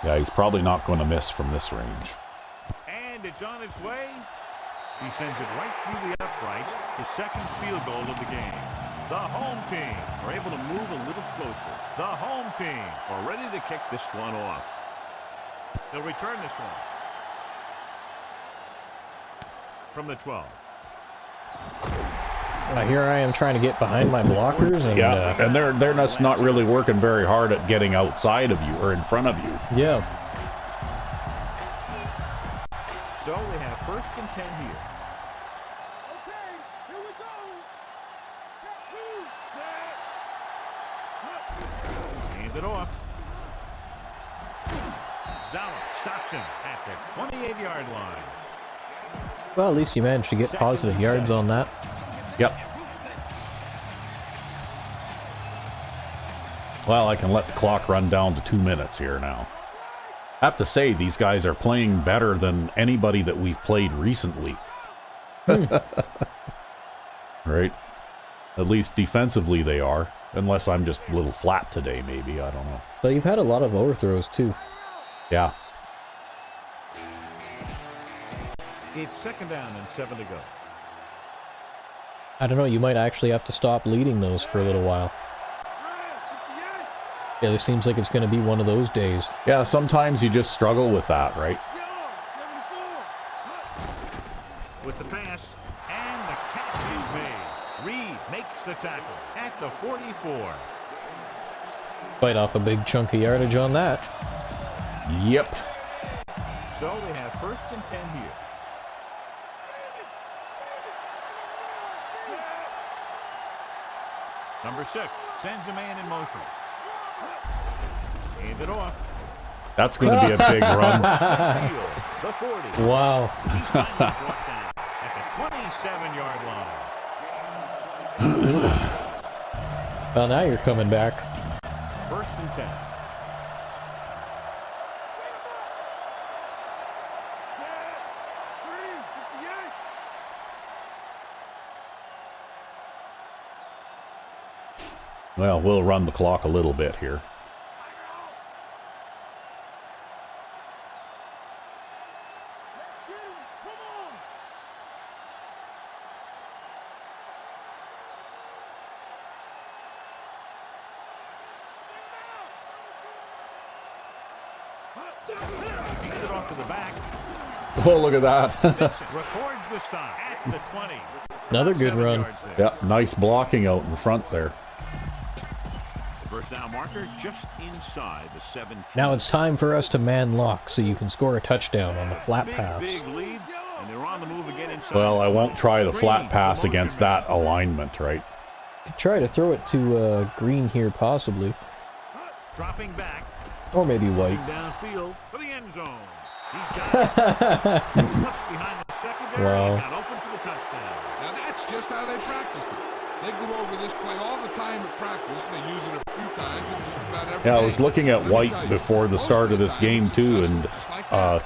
Yeah, he's probably not going to miss from this range. And it's on its way. He sends it right through the upright. The 2nd field goal of the game. The home team are able to move a little closer. The home team are ready to kick this one off. They'll return this one. From the 12. Here I am trying to get behind my blockers, and And they're just not really working very hard at getting outside of you or in front of you. yeah. So they have 1st and 10 here. Hand it off. Zala stops him at the 28-yard line. Well, at least you managed to get positive yards on that. Yep. Well, I can let the clock run down to 2 minutes here now. I have to say, these guys are playing better than anybody that we've played recently. Right? At least defensively they are. Unless I'm just a little flat today, maybe. I don't know. But you've had a lot of overthrows, too. Yeah. It's 2nd down and 7 to go. I don't know, you might actually have to stop leading those for a little while. Yeah, it seems like it's going to be one of those days. Yeah, sometimes you just struggle with that, right? With the pass, and the catch is made. Reed makes the tackle at the 44. Bite off a big chunk of yardage on that. Yep. So they have 1st and 10 here. Number 6 sends a man in motion. Hand it off. That's going to be a big run. The 40. Wow. He's finally brought down at the 27-yard line. Well, now you're coming back. 1st and 10. Well, we'll run the clock a little bit here. Feeds it off to the back. Oh, look at that. Records the stop at the 20. Another good run. Yeah, nice blocking out in front there. The first down marker just inside the 17. Now it's time for us to man lock so you can score a touchdown on the flat pass. Big lead, and they're on the move again inside. Well, I won't try the flat pass against that alignment, right? Could try to throw it to Green here, possibly. Dropping back. Or maybe White. Downfield for the end zone. He's got it. Behind the secondary. Wow. Got open for the touchdown. Now that's just how they practiced it. They go over this play all the time at practice. They use it a few times. Just about every Yeah, I day. was looking at White before the start of this game too, and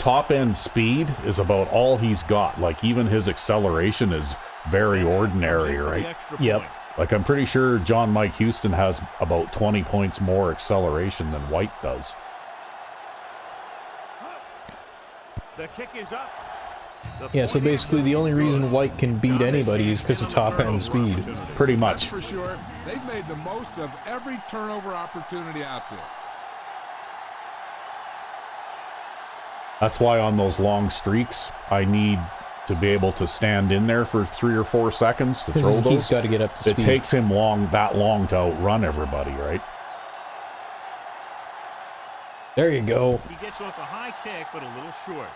top end speed is about all he's got. Like even his acceleration is very ordinary, right? Yep. Like I'm pretty sure John Mike Houston has about 20 points more acceleration than White does. The kick is up. Yeah, so basically the only reason White can beat anybody is because of top end speed. Pretty much. For sure, they've made the most of every turnover opportunity out there. That's why on those long streaks, I need to be able to stand in there for 3 or 4 seconds to throw He's those. got to get up to It speed. takes him that long to outrun everybody, right? There you go. He gets off a high kick, but a little short.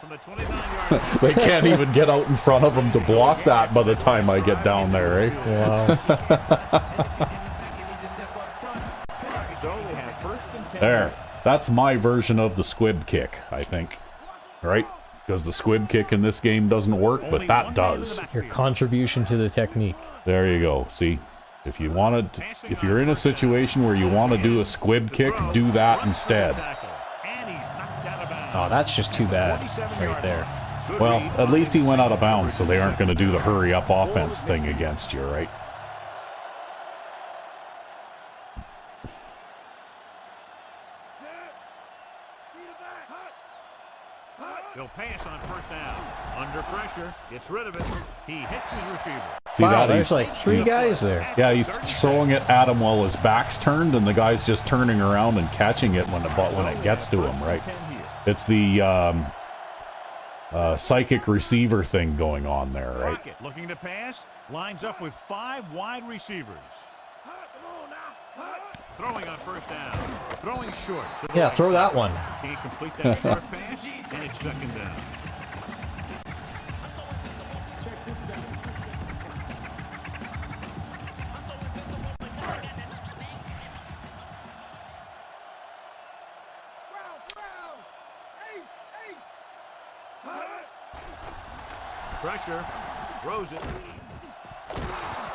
From the 29-yard They can't even get out in front of him to block that by the time I get down there, eh? Wow. So they have first and 10. There. That's my version of the squib kick, I think. Right? Because the squib kick in this game doesn't work, but that does. Your contribution to the technique. There you go. See? If you're in a situation where you want to do a squib kick, do that instead. And he's knocked out of bounds. Oh, that's just too bad right there. Well, at least he went out of bounds, so they aren't going to do the hurry up offense thing against you, right? He'll pass on first down. Under pressure, gets rid of it. He hits his receiver. See Wow, that? there's He's, like 3 guys there. yeah, he's throwing it at him while his back's turned, and the guy's just turning around and catching it when it gets to him, right? It's the psychic receiver thing going on there, right? Rocket looking to pass. Lines up with 5 wide receivers. Throwing on first down. Throwing short. Yeah, throw that one. Can he complete that short pass? And it's second down. Pressure. Throws it.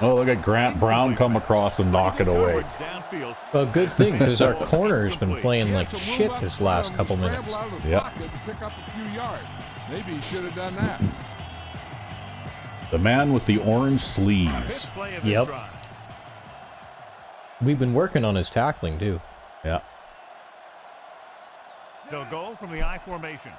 Oh, look at Grant Brown come across and knock it away. Downfield. Well, good thing, because our corner's been playing like shit this last couple minutes. Yeah. Pick up a few yards. Maybe he should have done that. The man with the orange sleeves. Fifth play of Yep. this drive. We've been working on his tackling, too. Yeah. They'll go from the I formation.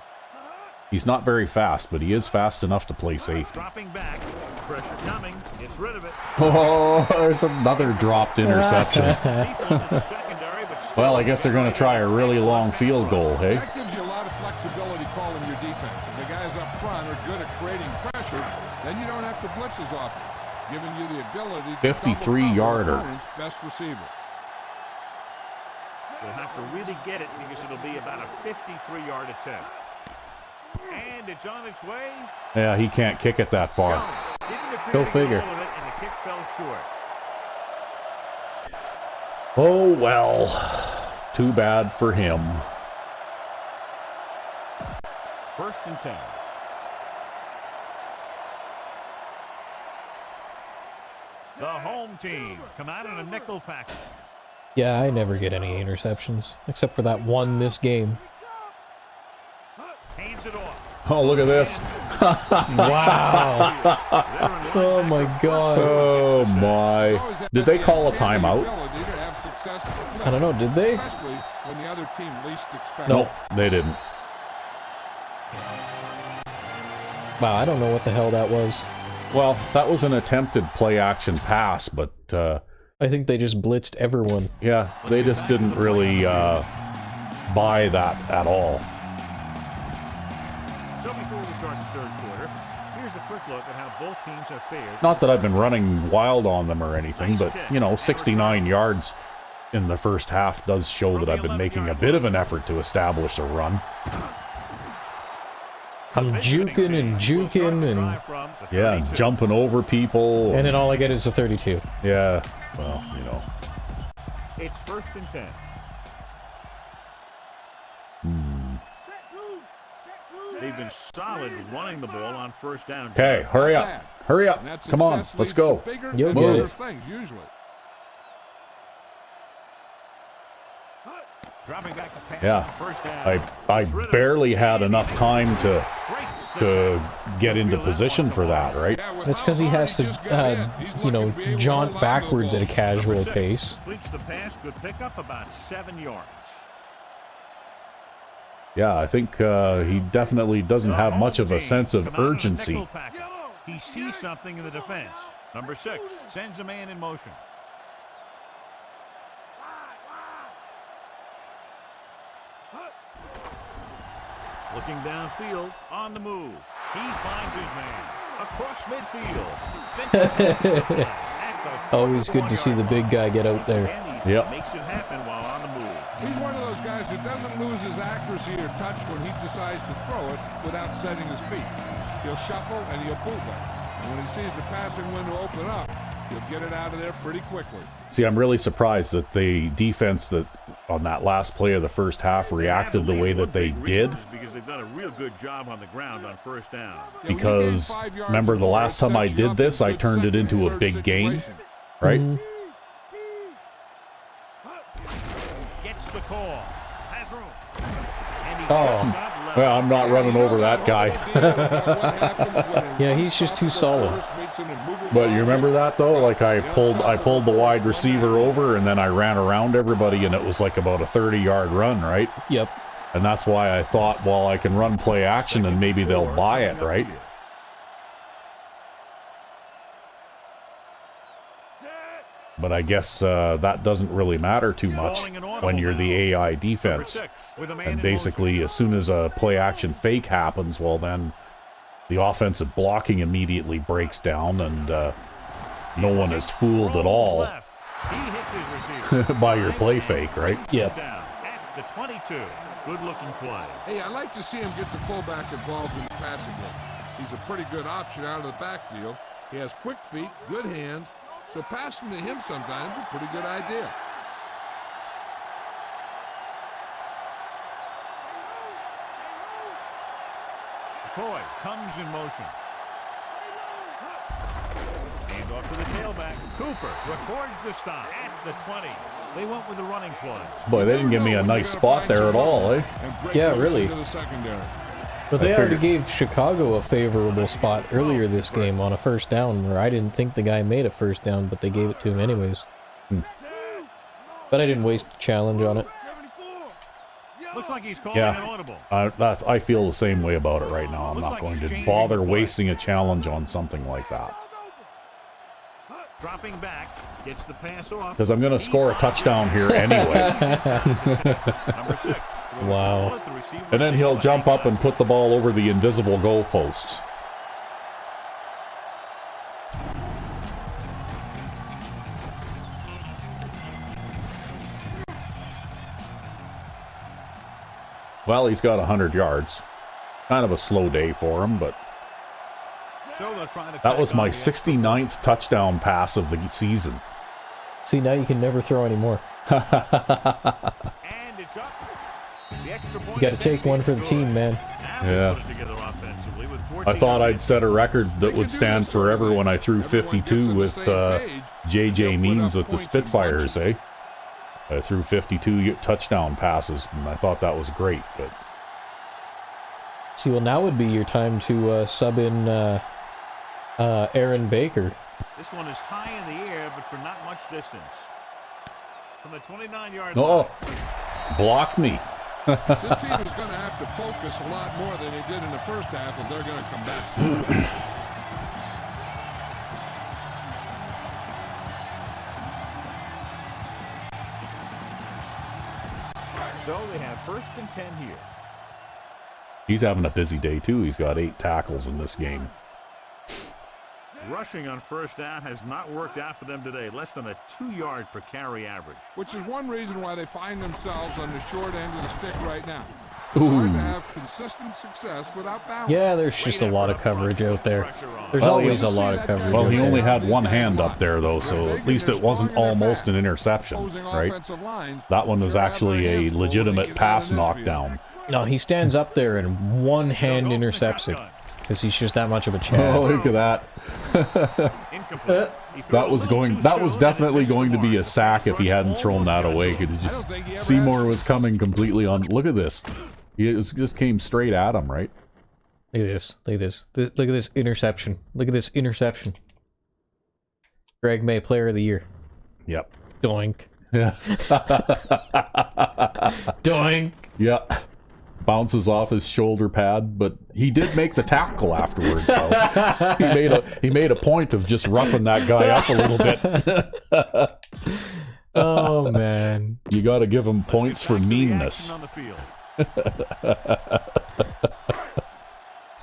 He's not very fast, but he is fast enough to play safety. Dropping back. Pressure coming. Gets rid of it. Oh, there's another dropped interception. People into the secondary, but still Well, I guess they're going to try a really long field goal, hey? That gives you a lot of flexibility calling your defense. If the guys up front are good at creating pressure, then you don't have to blitz as often, giving you the ability to 53-yarder. best receiver. They'll have to really get it because it'll be about a 53-yard attempt. And it's on its way. Yeah, he can't kick it that far. Didn't appear Go to get figure. all of it, and the kick fell short. Oh, well. Too bad for him. First and 10. The home team come out in a nickel package. Yeah, I never get any interceptions, except for that one this game. Hands it off. Oh, look at this. Wow. Oh, my God. Oh, my. Did they call a timeout? I don't know, did they? Especially when the other team least expects. Nope, they didn't. Wow, I don't know what the hell that was. Well, that was an attempted play-action pass, but, I think they just blitzed everyone. yeah, they just didn't really buy that at all. So before we start the third quarter, here's a quick look at how both teams have fared. Not that I've been running wild on them or anything, but, 69 yards in the first half does show that I've been making a bit of an effort to establish a run. I'm juking and Yeah, jumping over people. and then all I get is a 32. Yeah, well, It's 1st and 10. They've been solid running the ball on 1st down. Okay, hurry up. Hurry up. Come on, let's go. You'll get it. Things, usually. Dropping back the pass Yeah, on 1st down. I barely had enough time to get into position for that, right? That's because he has to, jaunt backwards at a casual pace. Completes the pass, could pick up about 7 yards. Yeah, I think he definitely doesn't have much of a sense of urgency. He sees something in the defense. Number 6 sends a man in motion. Looking downfield, on the move. He finds his man across midfield. Always good to see the big guy get out there. Yep. Makes it happen while on the move. He's one of those guys who doesn't lose his accuracy or touch when he decides to throw it without setting his feet. He'll shuffle and he'll bootleg. And when he sees the passing window open up, he'll get it out of there pretty quickly. See, I'm really surprised that the defense that on that last play of the first half reacted the way that they did. Because they've done a real good job on the ground on 1st down. Because remember the last time I did this, I turned it into a big game, right? Gets the call. Has room. Well, I'm not running over that guy. Yeah, he's just too solid. But you remember that though? Like I pulled the wide receiver over and then I ran around everybody and it was like about a 30-yard run, right? Yep. And that's why I thought, well, I can run play action and maybe they'll buy it, right? But I guess that doesn't really matter too much when you're the AI defense. And basically, as soon as a play-action fake happens, well, then the offensive blocking immediately breaks down, and no one is fooled at all by your play fake, right? Yep. At the 22. Good-looking play. Hey, I like to see him get the fullback involved in the passing game. He's a pretty good option out of the backfield. He has quick feet, good hands, so passing to him sometimes is a pretty good idea. McCoy comes in motion. Hand off to the tailback. Cooper records the stop at the 20. They went with the running play. Boy, they didn't give me a nice spot there at all, eh? Yeah, really. But they already gave Chicago a favorable spot earlier this game on a 1st down where I didn't think the guy made a 1st down, but they gave it to him anyways. But I didn't waste a challenge on it. Looks like he's calling an audible. I feel the same way about it right now. I'm not going to bother wasting a challenge on something like that. Dropping back, gets the pass off. Because I'm going to score a touchdown here anyway. Number 6. Wow. And then he'll jump up and put the ball over the invisible goalposts. Well, he's got 100 yards. Kind of a slow day for him, but that was my 69th touchdown pass of the season. See, now you can never throw anymore. And it's up. You got to take one for the team, man. Yeah. I thought I'd set a record that would stand forever when I threw 52 with J.J. Means with the Spitfires, eh? I threw 52 touchdown passes, and I thought that was great. But see, well, now would be your time to sub in Aaron Baker. This one is high in the air, but for not much distance. From the 29-yard line. Blocked me. This team is going to have to focus a lot more than they did in the first half if they're going to come back. So they have 1st and 10 here. He's having a busy day, too. He's got 8 tackles in this game. Rushing on first down has not worked out for them today. Less than a 2-yard per carry average. Which is one reason why they find themselves on the short end of the stick right now. Ooh. It's hard to have consistent success without balance. Yeah, there's just a lot of coverage out there. There's always a lot of coverage. Well, he out only there. had one hand up there, though, so at least it wasn't almost an interception, right? That one was actually a legitimate pass knockdown. No, he stands up there and one hand intercepts it because he's just that much of a chad. Oh, look at that. That was definitely going to be a sack if he hadn't thrown that away. Could just Seymour was coming completely on. Look at this. He just came straight at him, right? Look at this. Look at this. Look at this interception. Look at this interception. Greg May, Player of the Year. Yep. Doink. Yeah. Doink. Yeah. Bounces off his shoulder pad, but he did make the tackle afterwards, though. He made a point of just roughing that guy up a little bit. Oh, man. You got to give him points for meanness. I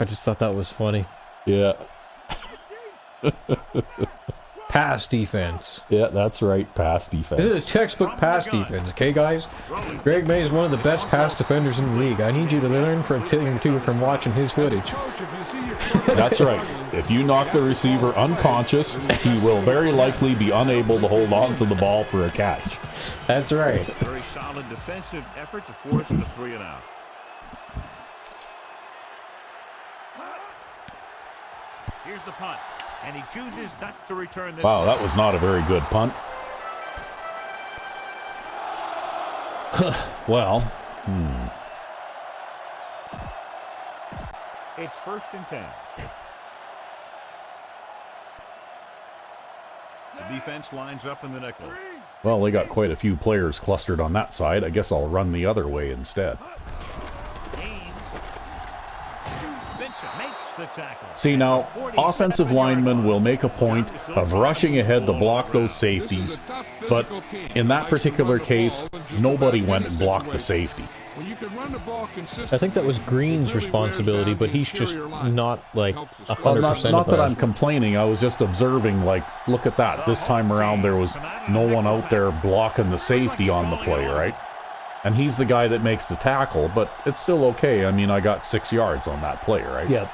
just thought that was funny. Yeah. Pass defense. Yeah, that's right. Pass defense. This is a textbook pass defense, okay, guys? Greg May is one of the best pass defenders in the league. I need you to learn from from watching his footage. That's right. If you knock the receiver unconscious, he will very likely be unable to hold on to the ball for a catch. That's right. Very solid defensive effort to force the 3 and out. Here's the punt. And he chooses not to return this. Wow, that was not a very good punt. Well, It's 1st and 10. The defense lines up in the nickel. well, they got quite a few players clustered on that side. I guess I'll run the other way instead. The tackle. See, now, offensive linemen will make a point of rushing ahead to block those safeties, but in that particular case, nobody went and blocked the safety. I think that was Green's responsibility, but he's just not, like, 100% Well, not that I'm above. complaining, I was just observing, like, look at that. This time around, there was no one out there blocking the safety on the play, right? And he's the guy that makes the tackle, but it's still okay. I mean, I got 6 yards on that play, right? Yep.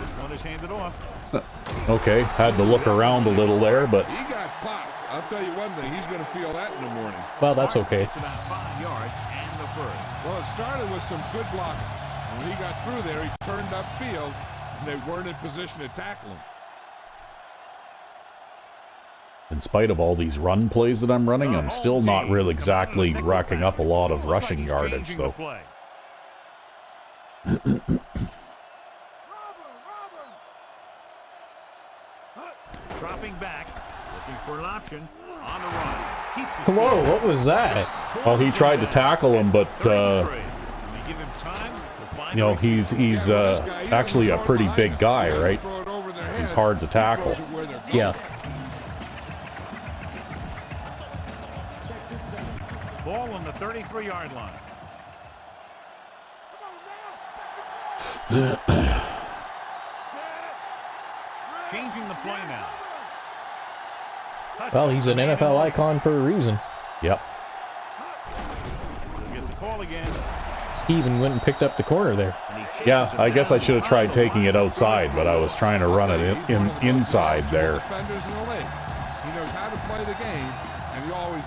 This one is handed off. Okay, had to look around a little there, but He got popped. I'll tell you one thing, he's going to feel that in the morning. Well, that's okay. It's about 5 yards and the first. Well, it started with some good blocking. When he got through there, he turned upfield, and they weren't in position to tackle him. in spite of all these run plays that I'm running, I'm still not really exactly racking up a lot of rushing yardage, though. Dropping back, looking for an option on the run. Whoa, what was that? Well, he tried to tackle him, but you know, he's actually a pretty big guy, right? He's hard to tackle. Yeah. Ball on the 33-yard line. Changing the play now. Well, he's an NFL icon for a reason. Yep. We'll get the call again. He even went and picked up the corner there. Yeah, I guess I should have tried taking it outside, but I was trying to run it inside there.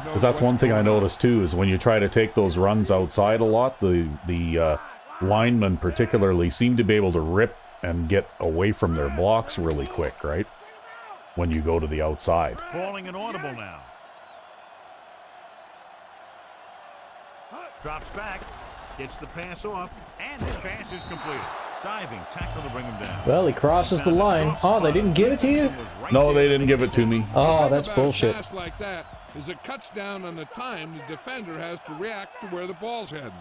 Because that's one thing I noticed too, is when you try to take those runs outside a lot, the linemen particularly seem to be able to rip and get away from their blocks really quick, right? When you go to the outside. Calling an audible now. Drops back, gets the pass off, and this pass is completed. Diving tackle to bring him down. Well, he crosses the line. Oh, they didn't give it to you? No, they didn't give it to me. Oh, that's bullshit. A pass like that is it cuts down on the time the defender has to react to where the ball's heading.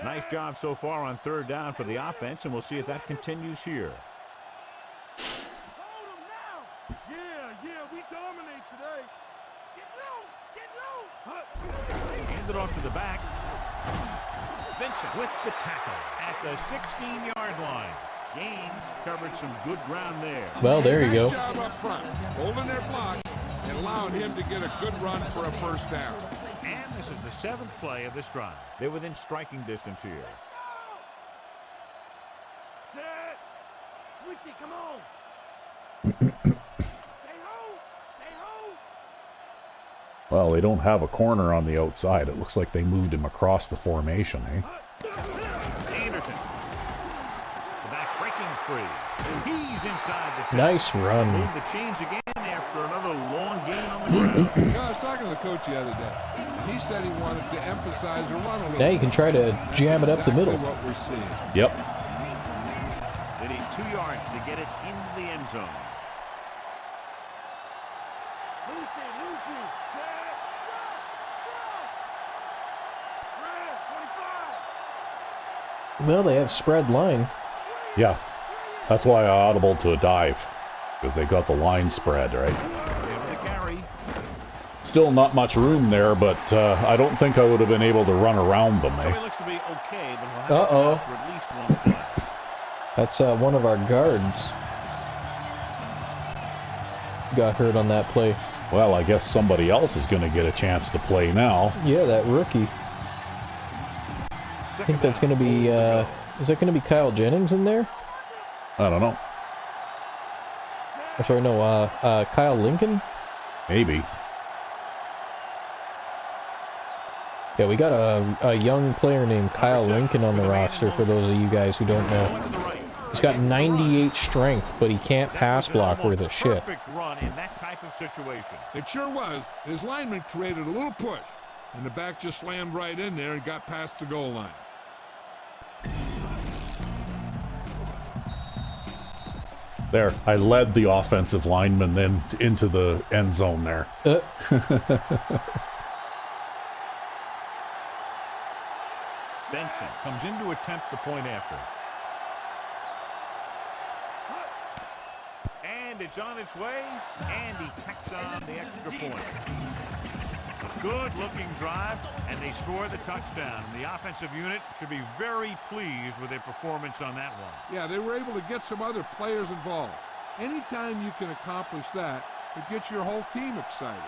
Nice job so far on third down for the offense, and we'll see if that continues here. We dominate today. Hand it off to the back. Benson with the tackle at the 16-yard line. Gaines covered some good ground there. Well, there you go. Nice job up front, holding their block and allowing him to get a good run for a first down. And this is the 7th play of this drive. They're within striking distance here. Set. Richie, come on. Stay home. Stay home. Well, they don't have a corner on the outside. It looks like they moved him across the formation, eh? Anderson. The back breaking free. He's inside the 10. Nice run. Move the chains again after another long gain on the ground. I was talking to the coach the other day. He said he wanted to emphasize the run a little. Now you can try to jam it up the middle. What we're seeing. Yep. They need 2 yards to get it into the end zone. Lucy, Lucy. Set. Red, 25. Well, they have spread line. Yeah. That's why I audible to a dive. Because they got the line spread, right? Able to carry. Still not much room there, but I don't think I would have been able to run around them, So he eh? looks to be okay, but he'll have Uh-oh. to for at least one play. That's one of our guards. Got hurt on that play. Well, I guess somebody else is going to get a chance to play now. Yeah, that rookie. I think that's going to be, is that going to be Kyle Jennings in there? I don't know. Or sorry, no, Kyle Lincoln? Maybe. Yeah, we got a young player named Kyle Lincoln on the roster, for those of you guys who don't know. He's got 98 strength, but he can't pass block worth a shit. Perfect run in that type of situation. It sure was. His lineman created a little push, and the back just slammed right in there and got past the goal line. There, I led the offensive lineman then into the end zone there. Benson comes in to attempt the point after. And it's on its way, and he tacks on the extra point. A good-looking drive, and they score the touchdown. The offensive unit should be very pleased with their performance on that one. Yeah, they were able to get some other players involved. Anytime you can accomplish that, it gets your whole team excited.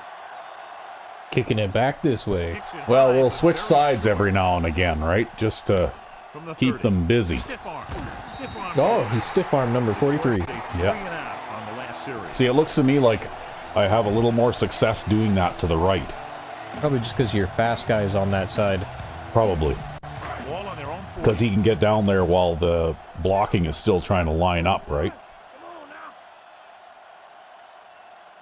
Kicking it back this way. Kicks it Well, high, we'll but switch very sides every now and again, right? Just to from the keep 30. them busy. Stiff arm. Stiff arm. Oh, he's stiff arm number 43. Yeah. On the last series. See, it looks to me like I have a little more success doing that to the right. Probably just because your fast guy is on that side. Probably. Ball on their own 40. Because he can get down there while the blocking is still trying to line up, right?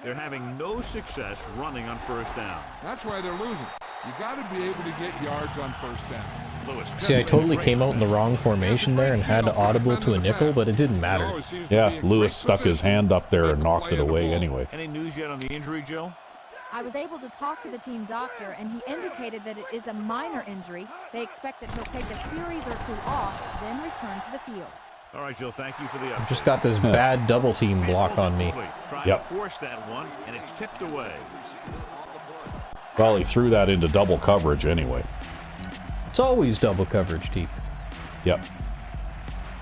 They're having no success running on first down. That's why they're losing. You got to be able to get yards on first down. Lewis. See, I totally came out in the wrong formation there and had to audible to a nickel, but it didn't matter. Yeah, Lewis stuck his hand up there and knocked it away anyway. Any news yet on the injury, Jill? I was able to talk to the team doctor, and he indicated that it is a minor injury. They expect that he'll take a series or two off, then return to the field. All right, Jill, thank you for the update. I've just got this bad double team block on me. Trying Yep. to force that one, and it's tipped away. Well, he threw that into double coverage anyway. It's always double coverage, T. Yep.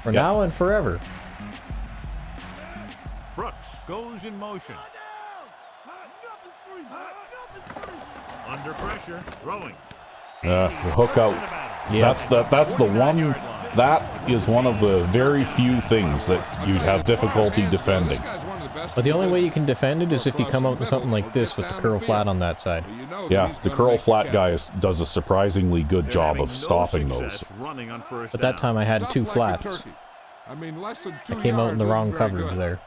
For Yep. now and forever. Brooks goes in motion. Under pressure, throwing. The hook out. Yeah. That's the one. That is one of the very few things that you have difficulty defending. But the only way you can defend it is if you come out with something like this with the curl flat on that side. Yeah, the curl flat guy does a surprisingly good They're job having of no stopping those. success running on first But that down. time I had two flats. I mean, less than I came out in the wrong coverage there.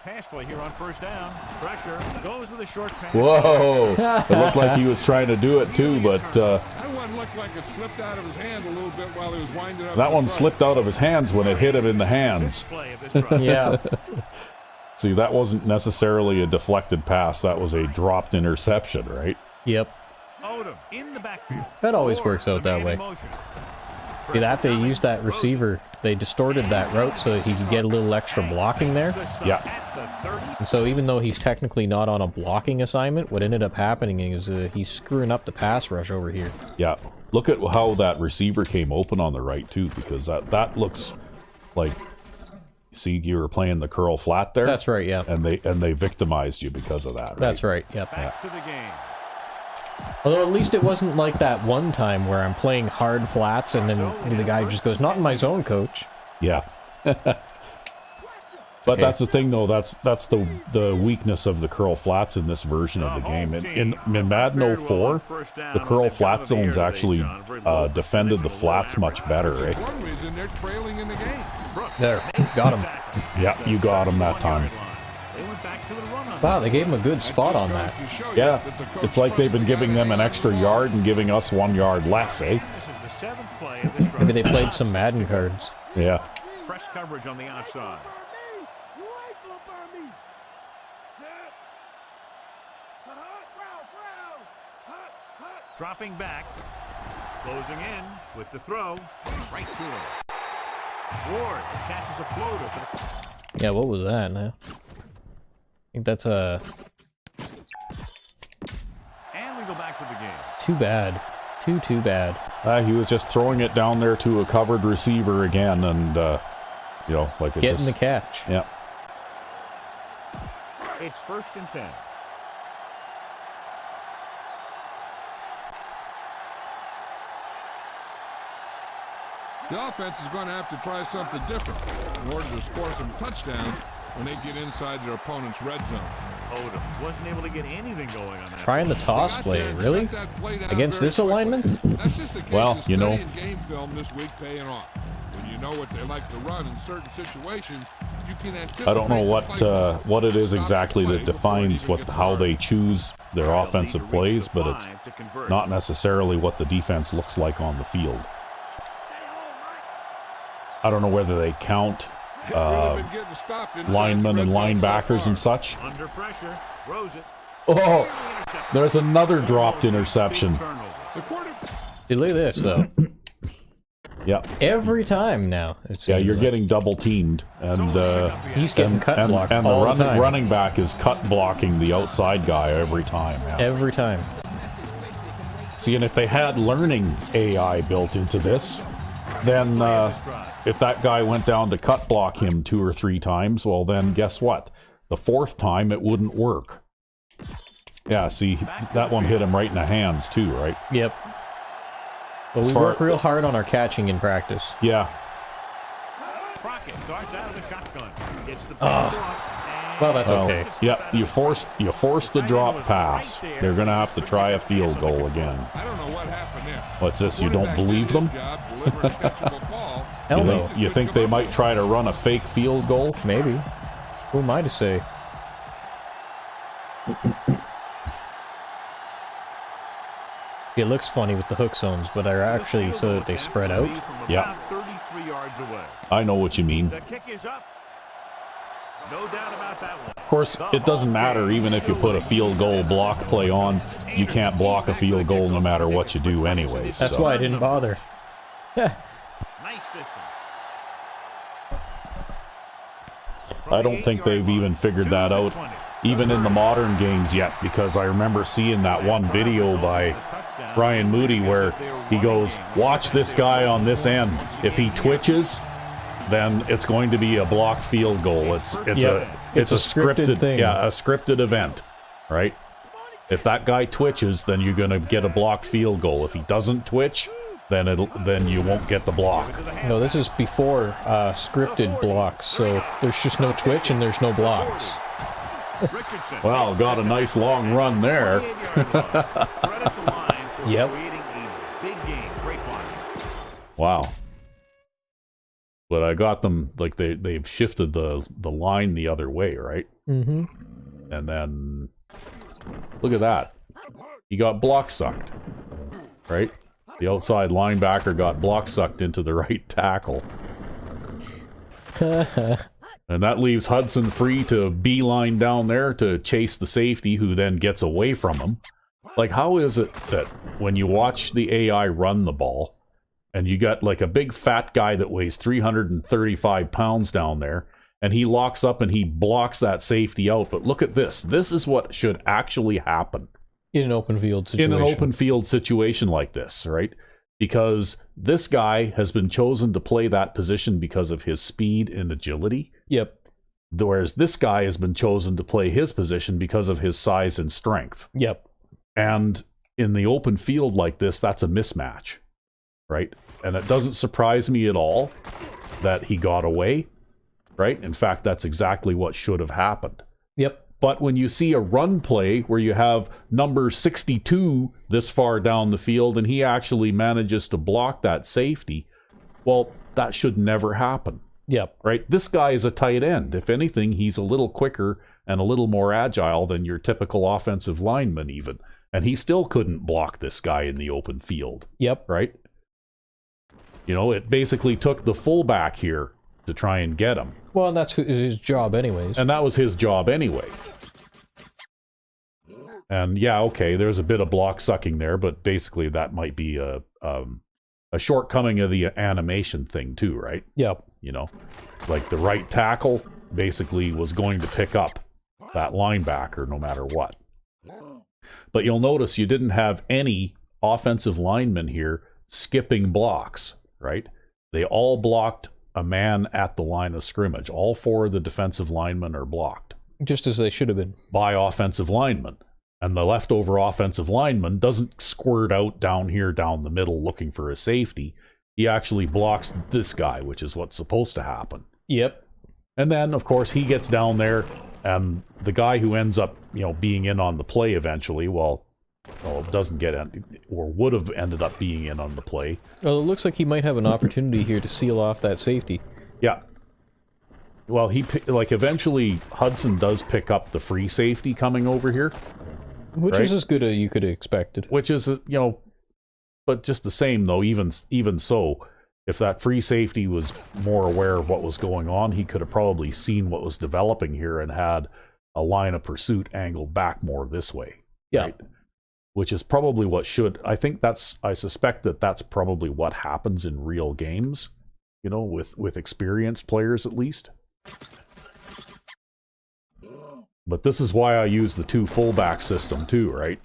Pass play here on first down. Pressure goes with a short pass. Whoa! It looked like he was trying to do it too, but That one looked like it slipped out of his hand a little bit while he was winding up. that in one front. slipped out of his hands when it hit him in the hands. Play of this drive. Yeah. See, that wasn't necessarily a deflected pass. That was a dropped interception, right? Yep. Odom in the backfield. That always Ford, works out the that man way. in motion. See that they used that receiver. They distorted that route so that he could get a little extra blocking there. Yeah. At the 30. And so even though he's technically not on a blocking assignment, what ended up happening is he's screwing up the pass rush over here. Yeah. Look at how that receiver came open on the right too, because that looks like. See, you were playing the curl flat there. That's right. Yeah. And they victimized you because of that. Right? That's right. Yep. Back to the game. Although at least it wasn't like that one time where I'm playing hard flats and then the guy just goes, "Not in my zone, coach." Yeah. But okay. That's the thing, though. That's the weakness of the curl flats in this version of the game. In Madden 04, the curl flat zones actually defended the flats much better, right? One reason they're trailing in the game. There, got him. Yeah, you got him that time. Wow, they gave him a good spot on that. Yeah, it's like they've been giving them an extra yard and giving us 1 yard less, eh? Maybe they played some Madden cards. Yeah. Press coverage on the outside. Dropping back, closing in with the throw, right to him. Ward catches a floater. Yeah, what was that now? I think that's a... And we go back to the game. Too bad. Too bad. He was just throwing it down there to a covered receiver again, and, you know, like it Getting the catch. Yeah. It's 1st and 10. The offense is going to have to try something different in order to score some touchdowns when they get inside their opponent's red zone. Odom wasn't able to get anything going on that. Trying the toss play, really? Against this alignment? That's just the case Well, of you know. studying game film this week paying off. When you know what they like to run in certain situations, you can anticipate. I don't know the what it is exactly that defines how they choose their offensive plays, but it's not necessarily what the defense looks like on the field. I don't know whether they count linemen and linebackers and such. Under pressure, throws it. Oh, there's another dropped interception. See, look at this, though. Yeah. Every time now. Yeah, you're getting double teamed, and he's getting cut blocked and all the the time. running back is cut blocking the outside guy every time. Yeah. Every time. See, and if they had learning AI built into this, then if that guy went down to cut block him 2 or 3 times, well, then guess what? The 4th time it wouldn't work. Yeah, see, that one hit him right in the hands too, right? Yep. But we work real hard on our catching in practice. Yeah. Crockett starts out of the shotgun. It's the Well, that's okay. Yeah, you forced the drop pass. They're gonna have to try a field goal again. I don't know what happened there. What's this? You don't believe them? Hell no. You think they might try to run a fake field goal? Maybe. Who am I to say? It looks funny with the hook zones, but they're actually so that they spread out. Yeah. 33 yards away. I know what you mean. The kick is up. No doubt about that one. Of course, it doesn't matter even if you put a field goal block play on. You can't block a field goal no matter what you do anyways. That's why I didn't bother. Nice distance. I don't think they've even figured that out, even in the modern games yet, because I remember seeing that one video by Brian Moody where he goes, watch this guy on this end. If he twitches, then it's going to be a blocked field goal. It's a scripted thing. Yeah, a scripted event, right? If that guy twitches, then you're going to get a blocked field goal. If he doesn't twitch, then you won't get the block. No, this is before scripted blocks, so there's just no twitch and there's no blocks. Well, got a nice long run there. Yep. Wow. But I got them, like, they've shifted the line the other way, right? Mm-hmm. And then, look at that. He got block sucked, right? The outside linebacker got block sucked into the right tackle. And that leaves Hudson free to beeline down there to chase the safety, who then gets away from him. Like, how is it that when you watch the AI run the ball, and you got like a big fat guy that weighs 335 pounds down there, and he locks up and he blocks that safety out, but look at this. This is what should actually happen. In an open field situation. In an open field situation like this, right? because this guy has been chosen to play that position because of his speed and agility. Yep. Whereas this guy has been chosen to play his position because of his size and strength. Yep. And in the open field like this, that's a mismatch, right? And it doesn't surprise me at all that he got away, right? In fact, that's exactly what should have happened. Yep. But when you see a run play where you have number 62 this far down the field and he actually manages to block that safety, well, that should never happen. Yep. Right? This guy is a tight end. If anything, he's a little quicker and a little more agile than your typical offensive lineman even. And he still couldn't block this guy in the open field. Yep. Right? You know, it basically took the fullback here to try and get him. Well, and that's his job anyways. And that was his job anyway. And yeah, okay, there's a bit of block sucking there, but basically that might be a shortcoming of the animation thing too, right? Yep. You know, like the right tackle basically was going to pick up that linebacker no matter what. But you'll notice you didn't have any offensive linemen here skipping blocks, right? They all blocked a man at the line of scrimmage. All four of the defensive linemen are blocked. Just as they should have been. By offensive linemen. And the leftover offensive lineman doesn't squirt out down here, down the middle, looking for a safety. He actually blocks this guy, which is what's supposed to happen. Yep. And then, of course, he gets down there, and the guy who ends up, you know, being in on the play eventually, well, doesn't get in, or would have ended up being in on the play. Well, it looks like he might have an opportunity here to seal off that safety. Yeah. Well, eventually Hudson does pick up the free safety coming over here. Which right? is as good as you could have expected. Which is, you know, but just the same, though, even so, if that free safety was more aware of what was going on, he could have probably seen what was developing here and had a line of pursuit angled back more this way. Yeah. Right? Which is probably what I suspect that's probably what happens in real games, you know, with experienced players at least. But this is why I use the two fullback system too, right?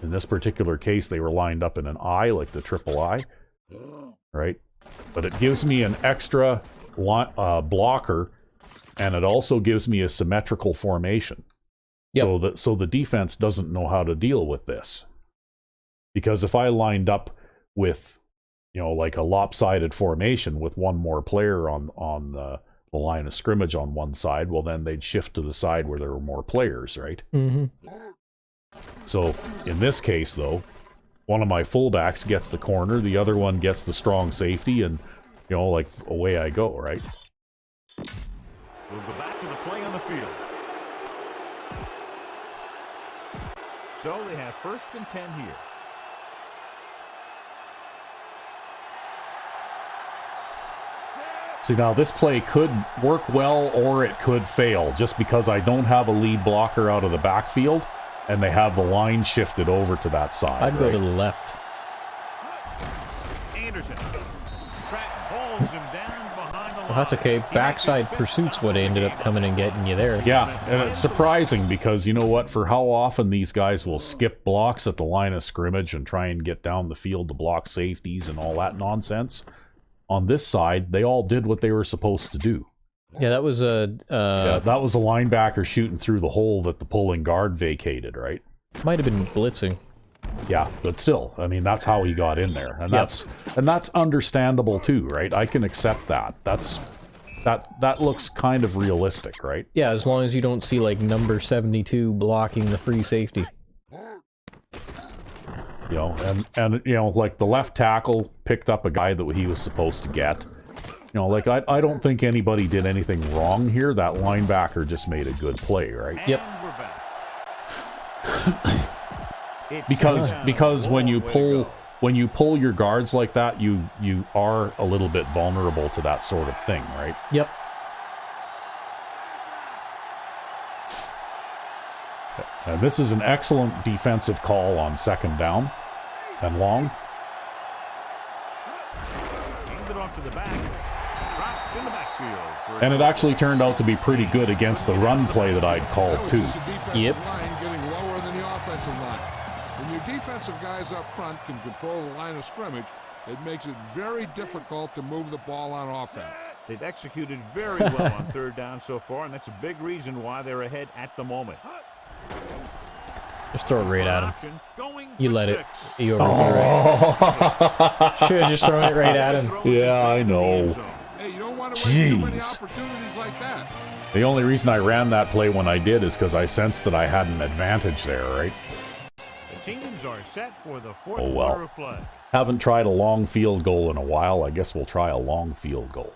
In this particular case, they were lined up in an I, like the triple I, right? But it gives me an extra blocker, and it also gives me a symmetrical formation. Yep. So the defense doesn't know how to deal with this. Because if I lined up with, you know, like a lopsided formation with one more player on the line of scrimmage on one side, well, then they'd shift to the side where there were more players, right? Mm-hmm. So in this case, though, one of my fullbacks gets the corner, the other one gets the strong safety, and, you know, like, away I go, right? We'll go back to the play on the field. So they have 1st and 10 here. See, now this play could work well or it could fail, just because I don't have a lead blocker out of the backfield, and they have the line shifted over to that side. I'd go to the left. Anderson. Stratton pulls him down behind the line. Well, that's okay. Backside pursuit's what ended up coming and getting you there. Yeah, and it's surprising because, you know what, for how often these guys will skip blocks at the line of scrimmage and try and get down the field to block safeties and all that nonsense, on this side, they all did what they were supposed to do. Yeah, that was a... that was a linebacker shooting through the hole that the pulling guard vacated, right? Might have been blitzing. Yeah, but still, I mean, that's how he got in there, and that's understandable too, right? I can accept that. That looks kind of realistic, right? Yeah, as long as you don't see like number 72 blocking the free safety. You know, and you know, like the left tackle picked up a guy that he was supposed to get. You know, like I don't think anybody did anything wrong here. That linebacker just made a good play, right? Yep. Because when you pull your guards like that, you are a little bit vulnerable to that sort of thing, right? Yep. And this is an excellent defensive call on 2nd down and long. And it actually turned out to be pretty good against the run play that I'd called too. Yep. Line getting lower than the offensive line. When your defensive guys up front can control the line of scrimmage, It makes it very difficult to move the ball on offense. They've executed very well on third down so far, and that's a big reason why they're ahead at the moment. Just throw it right at him. Option, going You for let it. 6. You overthrew it. Should have just thrown it right at him. Yeah, I know. Hey, you don't want to waste too many Jeez. opportunities like that. The only reason I ran that play when I did is because I sensed that I had an advantage there, right? The teams are set for the fourth Oh, well. quarter of play. Haven't tried a long field goal in a while. I guess we'll try a long field goal.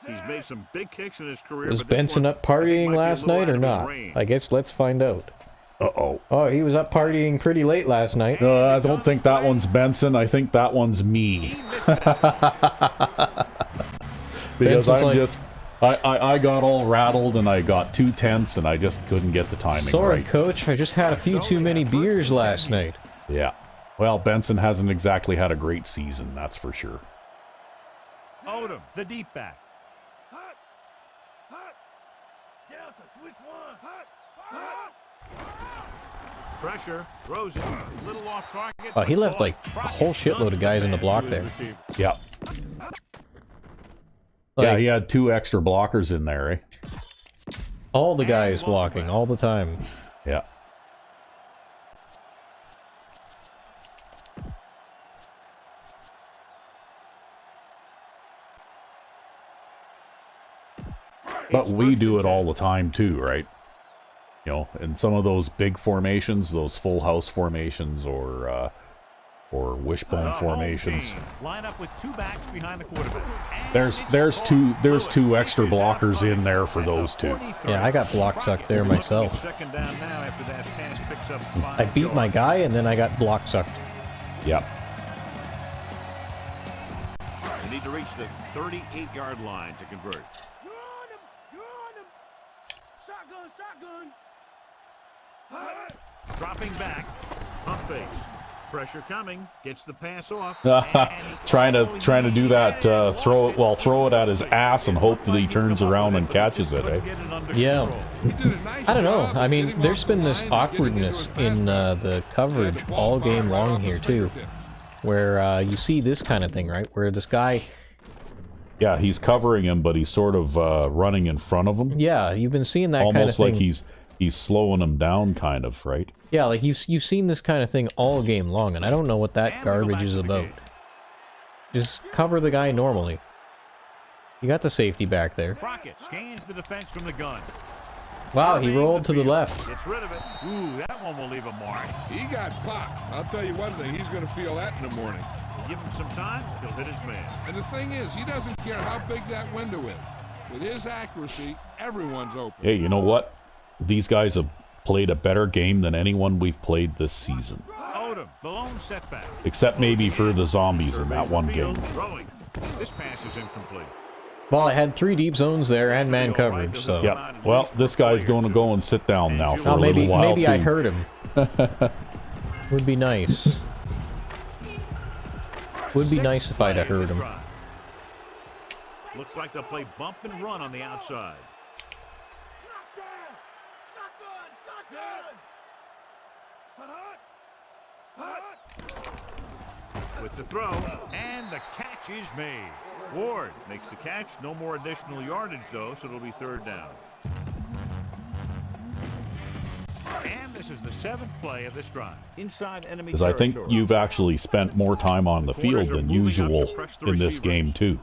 He's made some big kicks in his career. Was but this Benson one, up I think, partying might be a last little night or out of his not? range. I guess let's find out. Uh-oh. Oh, he was up partying pretty late last night. I don't think that one's Benson. I think that one's me. Because Benson's I'm like- just... I got all rattled and I got too tense and I just couldn't get the timing Sorry, right. Coach. I just had a few too many beers last night. Yeah. Well, Benson hasn't exactly had a great season, that's for sure. Odom, the deep back. Hot. Hot. Delta, switch one. Hot. Hot. Pressure. Throws it. Little off target. Oh, he left like a whole shitload of guys in the block there. Yeah. Like, Yeah, he had 2 extra blockers in there, eh? all the guys blocking all the time. Yeah. But we do it all the time too, right? You know, in some of those big formations, those full house formations or wishbone formations. Line up with 2 backs behind the quarterback. There's two extra blockers in there for those 2. Yeah, I got block sucked there myself. Second down now after that pass picks up 5 I beat my guy and then I got block sucked. Yep. You need to reach the 38-yard line to convert. You're on him. You're on him. Shotgun. Shotgun. Hot. Dropping back. Pump fakes. Pressure coming. Gets the pass off. trying to do that throw it at his ass and hope that he turns around and catches it, eh? Yeah. I don't know. I mean, there's been this awkwardness in the coverage all game long here, too. Where you see this kind of thing, right? Where this guy... Yeah, he's covering him, but he's sort of running in front of him. Yeah, you've been seeing that kind of Almost thing. like he's slowing him down, kind of, right? Yeah, like you've seen this kind of thing all game long, and I don't know what that garbage is about. Just cover the guy normally. You got the safety back there. Crockett scans the defense from the gun. Wow, he rolled to the left. Gets rid of it. Ooh, that one will leave a mark. He got popped. I'll tell you one thing, he's going to feel that in the morning. Give him some time, he'll hit his man. And the thing is, he doesn't care how big that window is. With his accuracy, everyone's open. Hey, you know what? These guys have played a better game than anyone we've played this season. Odom, the lone setback. Except maybe for the zombies in that one game. Throwing. This pass is incomplete. Well, I had 3 deep zones there and man coverage, so... Yeah, well, this guy's going to go and sit down now for Oh, a little while, maybe I too. hurt him. Would be nice. Would be nice if I'd have heard him. Looks like they'll play bump and run on the outside. Knockdown. Shotgun. Shotgun. Hot. Hot. With the throw, and the catch is made. Ward makes the catch. No more additional yardage, though, so it'll be third down. And this is the 7th play of this drive. Inside enemy Because I think territory. you've actually spent more time on the field than usual in this game, too.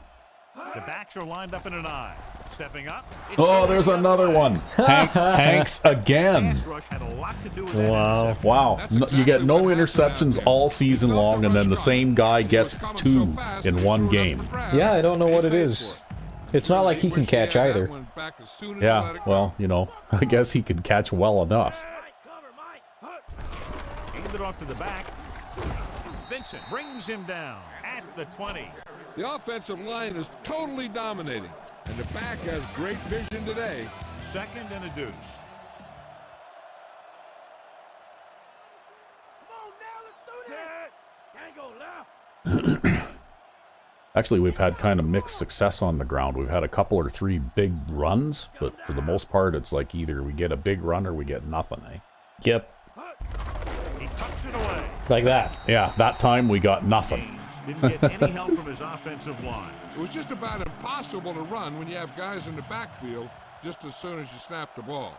The backs are lined up in an eye. Stepping up. It's Oh, over there's the other another way. one. Hanks again. Pass rush had a lot to do with that Wow. interception. Wow. You get no interceptions all season long, and then the same guy gets 2 in one game. Yeah, I don't know what it is. It's not like he can catch either. Yeah, well, you know, I guess he could catch well enough. Mike, cover, Mike. Hot. Aimed it off to the back. Vincent brings him down at the 20. The offensive line is totally dominating, and the back has great vision today. Second and a deuce. Come on now, let's do this. Set. Can't go left. Actually, we've had kind of mixed success on the ground. We've had a couple or 3 big runs, but for the most part, it's like either we get a big run or we get nothing, eh? Yep. He tucks it away. Like that. Yeah, that time we got nothing. Didn't get any help from his offensive line. It was just about impossible to run when you have guys in the backfield just as soon as you snap the ball.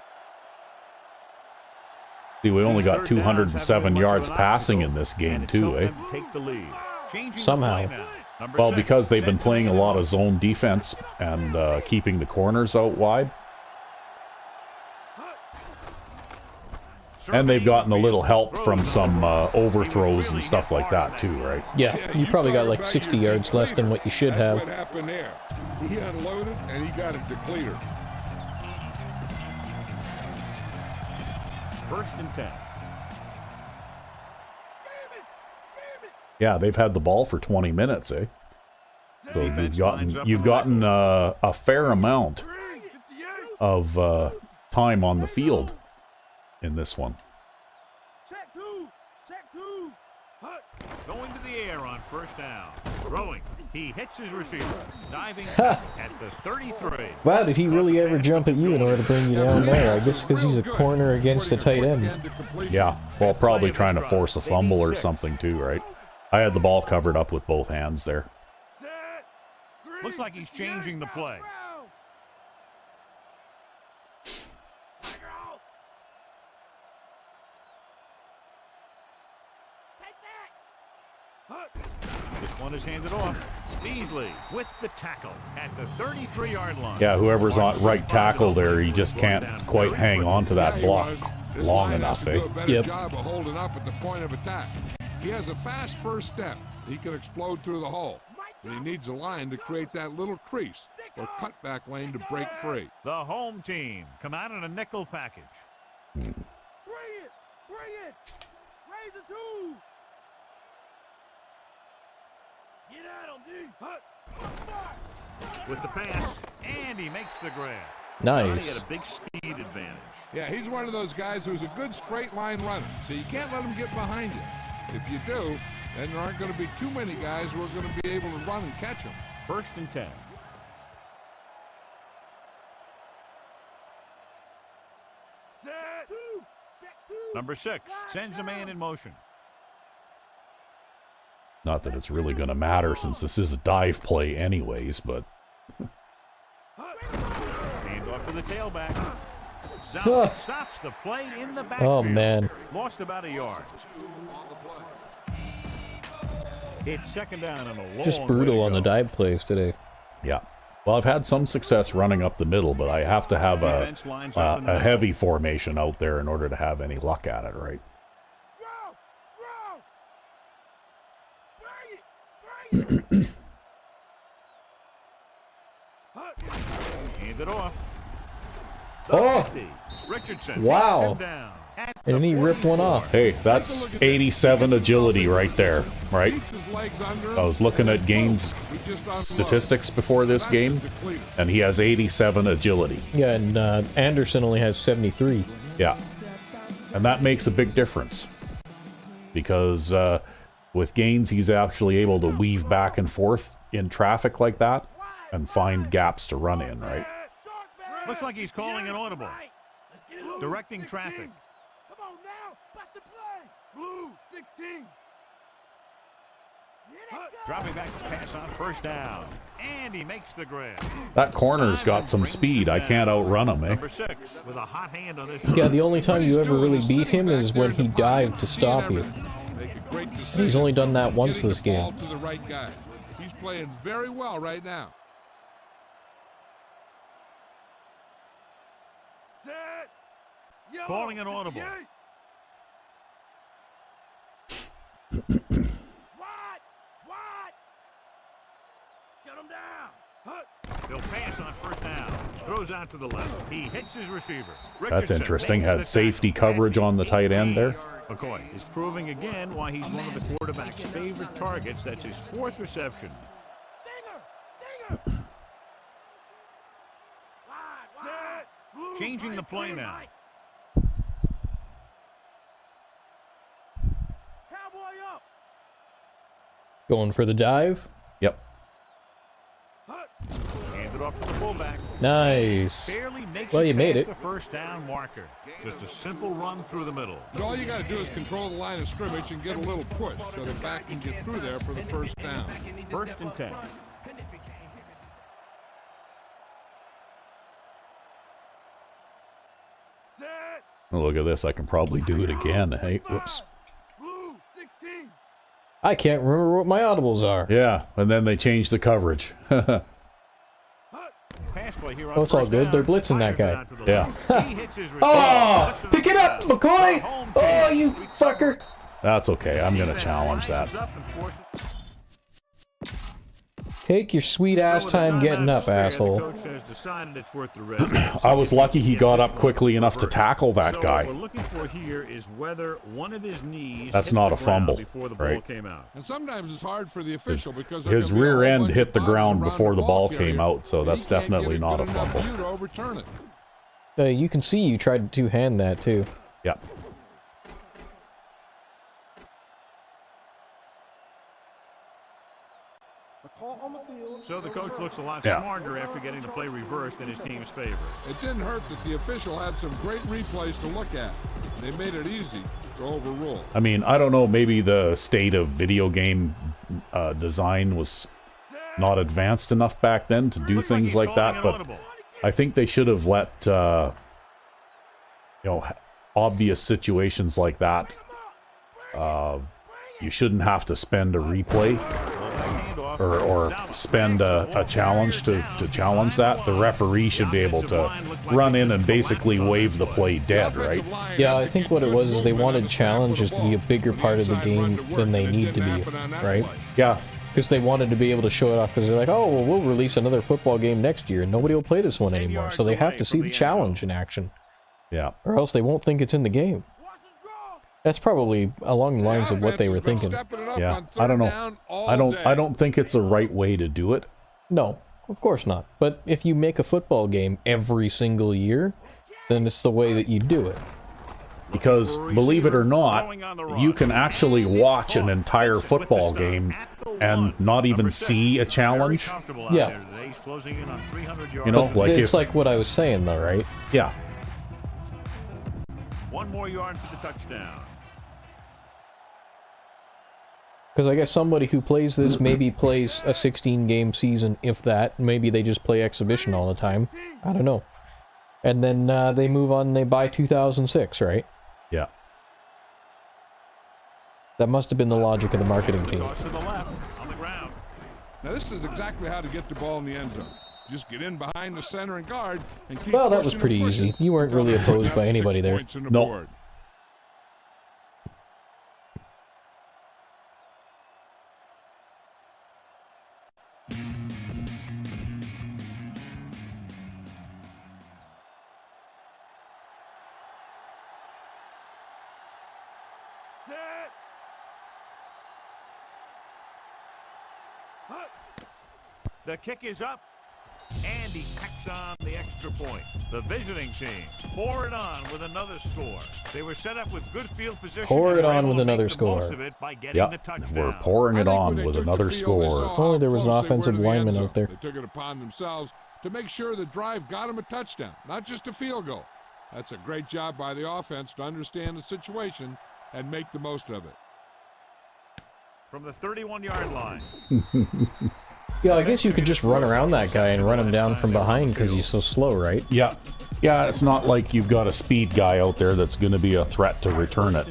See, we only got Third downs haven't 207 been much of yards an passing obstacle, in this and game it's too, helped eh? them take the lead. Changing the Somehow. play now. Number Well, 6, because they've been sends playing a him lot in. of zone defense and keeping the corners out wide. And they've gotten a little help from some overthrows and stuff like that too, right? Yeah, you probably got like 60 yards less than what you should That's have. what happened there. He unloaded and he got it depleted. First and 10. Yeah, they've had the ball for 20 minutes, eh? So you've gotten a fair amount of time on the field in this one. Check two. Check two. Going to the air on first down. Throwing. He hits his receiver. Diving at the 33. Wow, did he really ever jump at you in order to bring you down there? I guess because he's a corner against a tight end. Yeah, well, probably trying to force a fumble or something too, right? I had the ball covered up with both hands there. Looks like he's changing the play. This one is handed off. Beasley with the tackle at the 33-yard line. Yeah, whoever's on right tackle there, he just can't quite hang on to that block long enough, eh? Yep. Job of holding up at the point of attack. He has a fast first step. He can explode through the hole. But he needs a line to create that little crease or cutback lane to break free. The home team come out in a nickel package. Bring it. Bring it. Raise the two. Get at him, D. With the pass, and he makes the grab. He Nice. had a big speed advantage. Yeah, he's one of those guys who's a good straight line runner, so you can't let him get behind you. If you do, then there aren't going to be too many guys who are going to be able to run and catch him. First and 10. Set. Two. Check two. Number 6 sends a man in motion. Not that it's really going to matter since this is a dive play anyways, but Hands off to the tailback. Huh. Stops the play in the backfield. Oh, man. Lost about a yard. It's second down and a long Just way brutal to on the go. dive plays today. yeah. Well, I've had some success running up the middle, but I have to have Defense lines up in the a middle. heavy formation out there in order to have any luck at it, right? Row. Row. Bring it. Bring it. Hand it off. Oh! 50. Richardson Wow. takes him down at And then he the ripped one 44. off. Hey, that's 87 agility right there, right? Keeps his legs under him. I was looking at Gaines' He just unloads. statistics before this game, and he has 87 agility. Yeah, and Anderson only has 73. Yeah. And that makes a big difference. Because with Gaines, he's actually able to weave back and forth in traffic like that and find gaps to run in, right? Looks like he's calling an audible. Directing traffic. Come on now. Bust the play. Blue 16. Dropping back to pass on first down. And he makes the grab. That corner's got some speed. I can't outrun him, eh? Number 6 with a hot hand on this. Yeah, the only time you ever really beat him is when he dived to stop you. Make a great decision. He's only done that once Getting this the ball game. to the right guy. He's playing very well right now. Set. Yo. Calling an audible. What? What? Shut him down. He'll pass on first down. Throws out to the left. He hits his receiver. That's Richardson interesting. makes the Had safety tackle. coverage on the tight end there. McCoy is proving again why he's one of the quarterback's favorite targets. That's his 4th reception. Stinger. Stinger. Set. Blue, Changing the right, play green, now. right. Cowboy up. Going for the dive. Yep. Hand it off to the fullback. Nice. Barely makes Well, you made past it. the first down marker. Just a simple run through the middle. But all you got to do is control the line of scrimmage and get a little push so the back can get through there for the first down. 1st and 10. Oh, look at this. I can probably do it again. Hey, whoops. Blue 16. I can't remember what my audibles are. Yeah, and then they changed the coverage. Pass play here on Oh, it's all first good. down. They're blitzing that Fires it guy. out to the Yeah. left. He hits his Oh! receiver. Pick it up, McCoy! Home team. Oh, you fucker! That's okay. I'm going to challenge that. Up and force it. Take your sweet ass time getting up, asshole. The coach has decided it's worth the risk. I was lucky he got up quickly enough to tackle that So guy. what we're looking for here is whether one of his knees That's hit not the a fumble, ground before the ball right? came out. And sometimes it's hard for the official because His rear end hit the ground before the ball came out, so that's definitely not a fumble. To overturn it. You can see you tried to two-hand that, too. Yeah. So the coach looks a lot Yeah. smarter after getting the play reversed in his team's favor. It didn't hurt that the official had some great replays to look at. They made it easy to overrule. I mean, I don't know, maybe the state of video game design was not advanced enough back then to do Looks like things he's like calling that, an but audible. I think they should have let, obvious situations like that, you shouldn't have to spend a replay or spend a challenge to challenge that. The referee should be able to run in and basically wave the play dead, right? Yeah, I think what it was is they wanted challenges to be a bigger part of the game than they need to be, right? Yeah. Because they wanted to be able to show it off because they're like, oh, well, we'll release another football game next year and nobody will play this one anymore. So they have to see the challenge in action Yeah. or else they won't think it's in the game. That's probably along the lines of what they were thinking. Yeah. I don't know. I don't think it's the right way to do it. No, of course not. But if you make a football game every single year, then it's the way that you do it. Because, believe it or not, you can actually watch an entire football game and not even see a challenge. Yeah. You know, like It's like what I was saying, though, right? Yeah. 1 more yard for the touchdown. Because I guess somebody who plays this maybe plays a 16-game season, if that. Maybe they just play exhibition all the time. I don't know. And then they move on and they buy 2006, right? Yeah. That must have been the logic of the marketing team. Toss to the left, on the ground. Now this is exactly how to get the ball in the end zone. Just get in behind the center and guard and keep Well, that was pushing and pretty easy. pushing. You weren't really opposed by anybody 6 there. points on the No. board. The kick is up, and he tacks on the extra point. The visiting team pour it on with another score. They were set up with good field position. Pour it and were on able with to another make the most score. of it by getting Yeah. the touchdown. We're pouring I it think when on they with took another the field, they score. saw If only there how was an close they were offensive to the end lineman zone. out there. They took it upon themselves to make sure the drive got them a touchdown, not just a field goal. That's a great job by the offense to understand the situation and make the most of it. From the 31-yard line. Yeah, I guess you could just run around that guy and run him down from behind because he's so slow, right? Yeah. Yeah, it's not like you've got a speed guy out there that's going to be a threat to return it.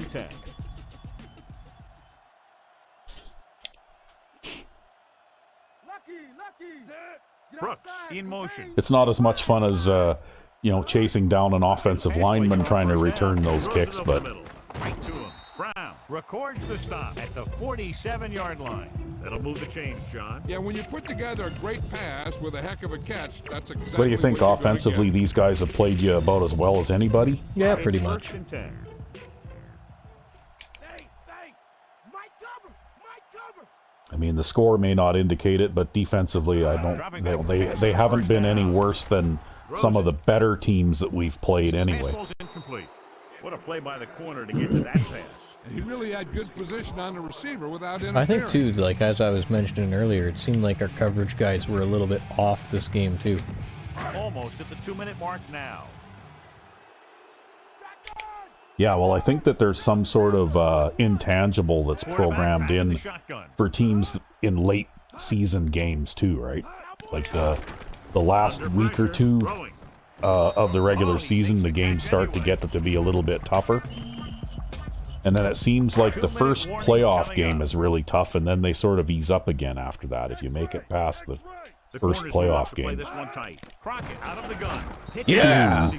Brooks in motion. It's not as much fun as, chasing down an offensive lineman trying to return those kicks, but Right to him. Brown records the stop at the 47-yard line. That'll move the chains, John. Yeah, when you put together a great pass with a heck of a catch, that's exactly what do you think what you're gonna offensively get. these guys have played you about as well as anybody? Yeah, It's pretty first much. and 10. Hey, Mike cover! Mike cover! I mean, the score may not indicate it, but defensively, I don't. They haven't been any worse than some of the better teams that we've played anyway. Fastball's incomplete. What a play by the corner to get to that pass. And he really had good position on the receiver without interfering. I think too, like as I was mentioning earlier, it seemed like our coverage guys were a little bit off this game too. Almost at the 2-minute mark now. Yeah, well, I think that there's some sort of intangible that's programmed in for teams in late season games too, right? Like the last week or two of the regular season, the games start to get to be a little bit tougher. And then it seems like the first playoff game is really tough, and then they sort of ease up again after that if you make it past the first playoff game. Yeah!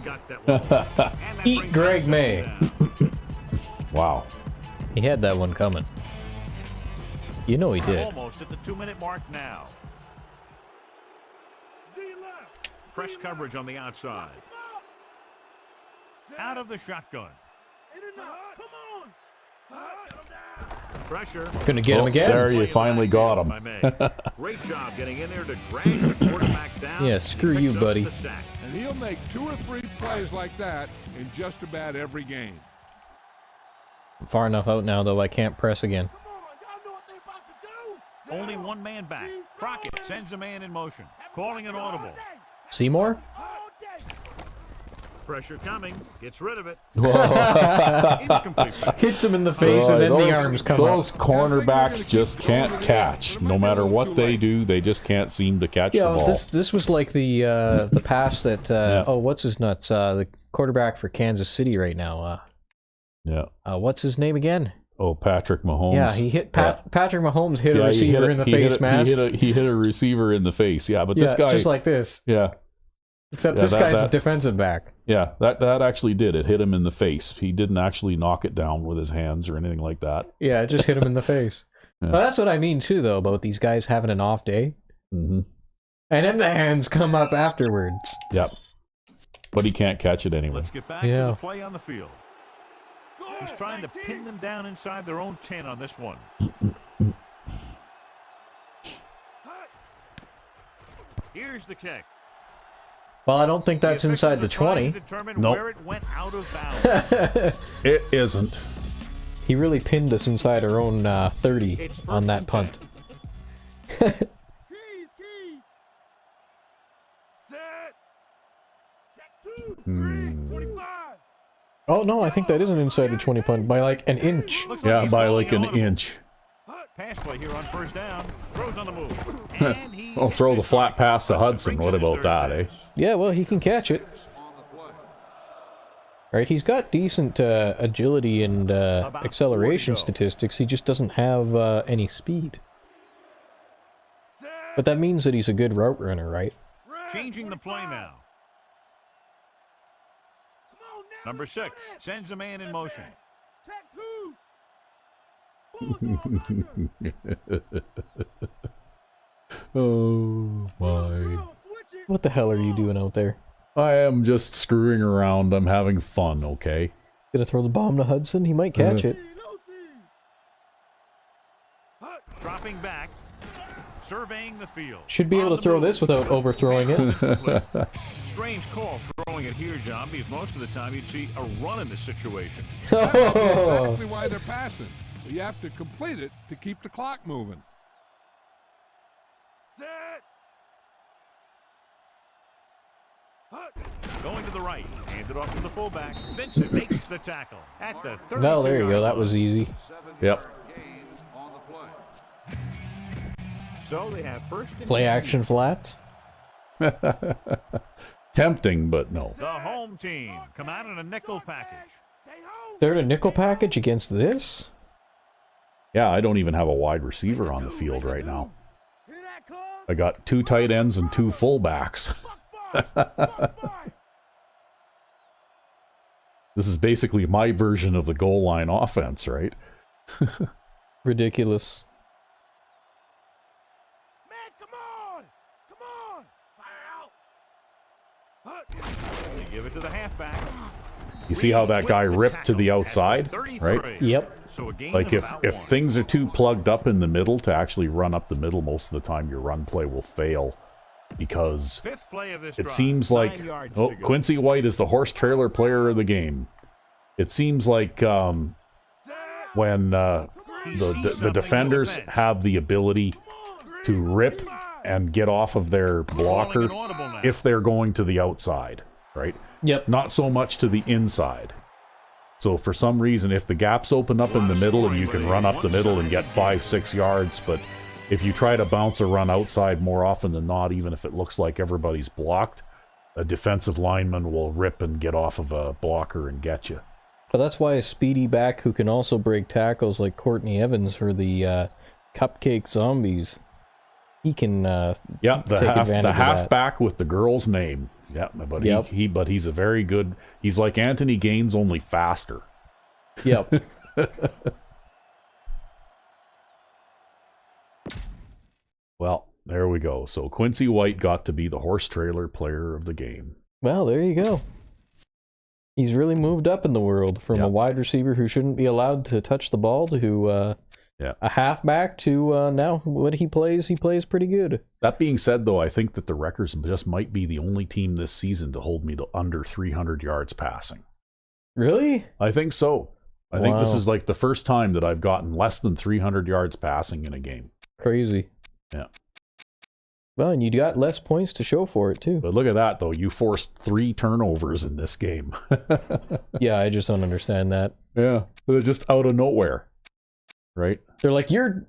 Eat Greg May. Wow. He had that one coming. You know he did. Almost at the 2-minute mark now. Press coverage on the outside. Out of the shotgun. Pressure. Gonna get him again. There, you finally got him. Great job getting in there to drag the quarterback down. Yeah, screw you, buddy. And he'll make 2 or 3 plays like that in just about every game. I'm far enough out now, though I can't press again. Only one man back. Crockett sends a man in motion, calling an audible. Seymour? Pressure coming, gets rid of it. Hits him in the face, and then the arms come Those up. cornerbacks just can't catch. No matter what they do, they just can't seem to catch the ball. This was like the pass that oh, what's his nuts? The quarterback for Kansas City right now. What's his name again? Oh, Patrick Mahomes. Yeah, he hit Patrick Mahomes hit a receiver in the face mask. He hit a receiver in the face. Yeah, but this guy just like this. Yeah. Except this guy's a defensive back. Yeah, that actually did. It hit him in the face. He didn't actually knock it down with his hands or anything like that. Yeah, it just hit him in the face. Yeah. Well, that's what I mean too, though, about these guys having an off day. Mm-hmm. And then the hands come up afterwards. Yep. But he can't catch it anyway. Let's get back to the play on the field. He's trying to pin them down inside their own 10 on this one. Here's the kick. Well, I don't think that's inside the 20. Nope. Where it went out of bounds. It isn't. He really pinned us inside our own 30 on that punt. Set. Check 2, 3, 25. Oh, no, I think that isn't inside the 20 punt by like an inch. Yeah, by like an inch. Pass play here on first down. Throws on the move. I'll throw the flat pass to Hudson. What about that, eh? Yeah, well, he can catch it. Right, he's got decent agility and acceleration statistics. He just doesn't have any speed. But that means that he's a good route runner, right? Changing the play now. Number 6 sends a man in motion. Oh my. What the hell are you doing out there? I am just screwing around. I'm having fun, okay? Gonna throw the bomb to Hudson? He might catch it. Dropping back, surveying the field. Should be able to throw this without overthrowing it. Strange call throwing it here, John, because most of the time you'd see a run in this situation. That's exactly why they're passing. You have to complete it to keep the clock moving. Set. Going to the right, handed off to the fullback. Vincent makes the tackle at the 32. No, there you go. That was easy. Yep. So they have first and Play action flats. Tempting, but no. The home team come out in a nickel package. They're in a nickel package against this? Yeah, I don't even have a wide receiver on the field right now. I got 2 tight ends and 2 fullbacks. This is basically my version of the goal line offense, right? Ridiculous. Man, come on, They give it to the halfback. You see how that guy ripped to the outside, right? Yep. So a gain Like of if about 1. things are too plugged up in the middle to actually run up the middle, most of the time your run play will fail because 5th play of this it drive, seems like 9 yards oh, to go. Quincy White is the horse trailer player of the game. It seems like when the defenders have the ability to rip and get off of their blocker if they're going to the outside, right? Yep. Not so much to the inside. So for some reason, if the gaps open up in the middle and you can run up the middle and get 5-6 yards, but if you try to bounce or run outside more often than not, even if it looks like everybody's blocked, a defensive lineman will rip and get off of a blocker and get you. But that's why a speedy back who can also break tackles like Courtney Evans for the Cupcake Zombies, he can yeah, take advantage of that. The halfback with the girl's name. Yeah, but Yep. but he's a very good. He's like Anthony Gaines, only faster. Yep. Well, there we go. So Quincy White got to be the horse trailer player of the game. Well, there you go. He's really moved up in the world from a wide receiver who shouldn't be allowed to touch the ball to a halfback to now what he plays pretty good. That being said, though, I think that the Wreckers just might be the only team this season to hold me to under 300 yards passing. Really? I think so. I think this is like the first time that I've gotten less than 300 yards passing in a game. Crazy. Yeah. Well, and you got less points to show for it, too. But look at that, though. You forced 3 turnovers in this game. Yeah, I just don't understand that. Yeah. They're just out of nowhere. Right? They're like, your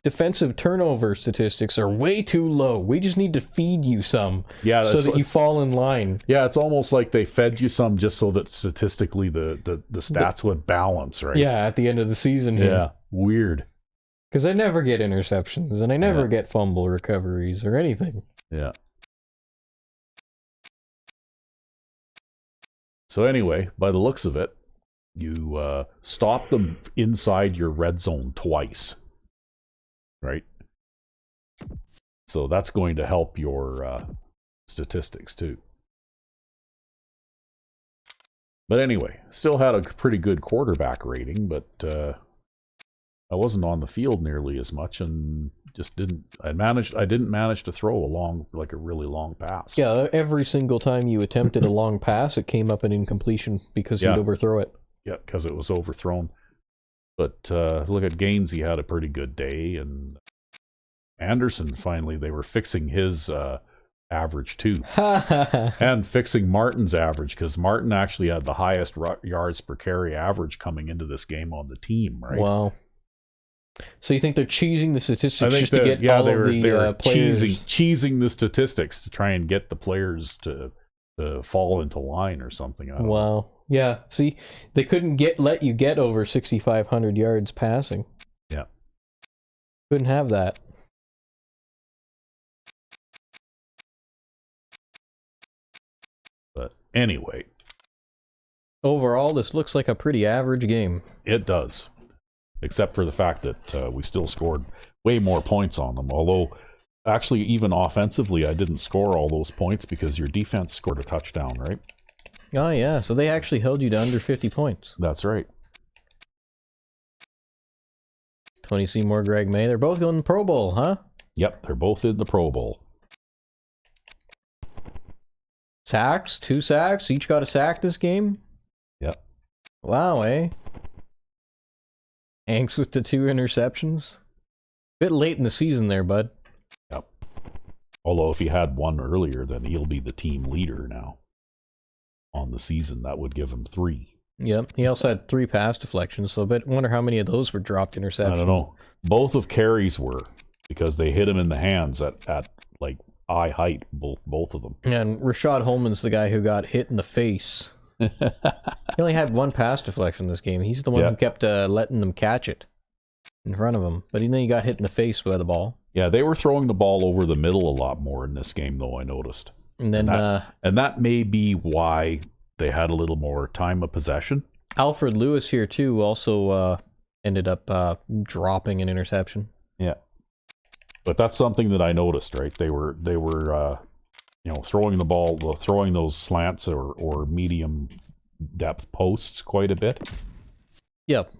defensive turnover statistics are way too low. We just need to feed you some so that you fall in line. Yeah, it's almost like they fed you some just so that statistically the stats would balance, right? Yeah, at the end of the season. Yeah, weird. Because I never get interceptions, and I never get fumble recoveries or anything. Yeah. So anyway, by the looks of it, you stop them inside your red zone twice, right? So that's going to help your statistics too. But anyway, still had a pretty good quarterback rating, but I wasn't on the field nearly as much, and just didn't. I didn't manage to throw a really long pass. Yeah, every single time you attempted a long pass, it came up an incompletion because you'd overthrow it. Yeah, because it was overthrown. But look at Gaines; he had a pretty good day, and Anderson finally they were fixing his average too, and fixing Martin's average, because Martin actually had the highest yards per carry average coming into this game on the team. Right? Wow. So you think they're cheesing the statistics just to get all of the players? Cheesing the statistics to try and get the players to fall into line or something. I don't know. Yeah. See, they couldn't let you get over 6,500 yards passing. Yeah. Couldn't have that. But anyway. Overall, this looks like a pretty average game. It does. Except for the fact that we still scored way more points on them. Although, actually, even offensively, I didn't score all those points because your defense scored a touchdown, right? Oh, yeah. So they actually held you to under 50 points. That's right. Tony Seymour, Greg May. They're both going to the Pro Bowl, huh? Yep, they're both in the Pro Bowl. Sacks? 2 sacks? Each got a sack this game? Yep. Wow, eh? Hanks with the 2 interceptions. Bit late in the season there, bud. Yep. Although if he had one earlier, then he'll be the team leader now. On the season, that would give him 3. Yep. He also had 3 pass deflections, so I wonder how many of those were dropped interceptions. I don't know. Both of Carey's were, because they hit him in the hands at like eye height, both of them. And Rashad Holman's the guy who got hit in the face. He only had 1 pass deflection this game. He's the one who kept letting them catch it in front of him. But then he got hit in the face by the ball. Yeah, they were throwing the ball over the middle a lot more in this game, though, I noticed. And then and that may be why they had a little more time of possession. Alfred Lewis here, too, also ended up dropping an interception. Yeah. But that's something that I noticed, right? They were throwing the ball, throwing those slants or medium depth posts quite a bit. Yep.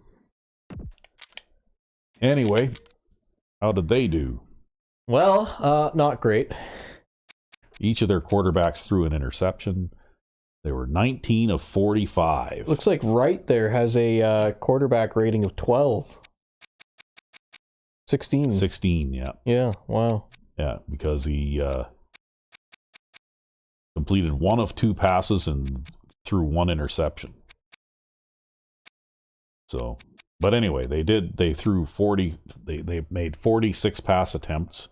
Anyway, how did they do? Well, not great. Each of their quarterbacks threw an interception. They were 19 of 45. Looks like Wright there has a quarterback rating of 12. 16. 16, yeah. Yeah, wow. Yeah, because he completed 1 of 2 passes and threw 1 interception. So, but anyway, they threw 40, they made 46 pass attempts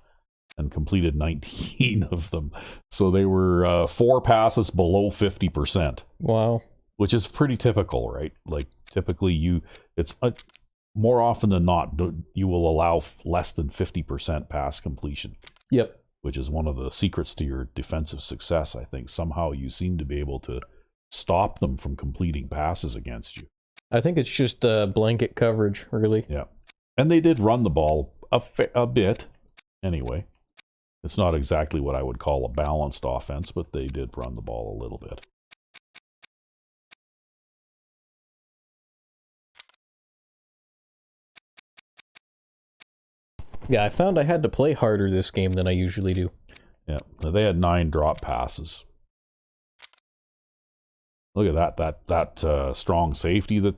and completed 19 of them. So they were 4 passes below 50%. Wow. Which is pretty typical, right? Like typically more often than not, you will allow less than 50% pass completion. Yep. Which is one of the secrets to your defensive success, I think. Somehow you seem to be able to stop them from completing passes against you. I think it's just blanket coverage, really. Yeah. And they did run the ball a bit, anyway. It's not exactly what I would call a balanced offense, but they did run the ball a little bit. Yeah, I found I had to play harder this game than I usually do. Yeah, they had 9 drop passes. Look at that strong safety that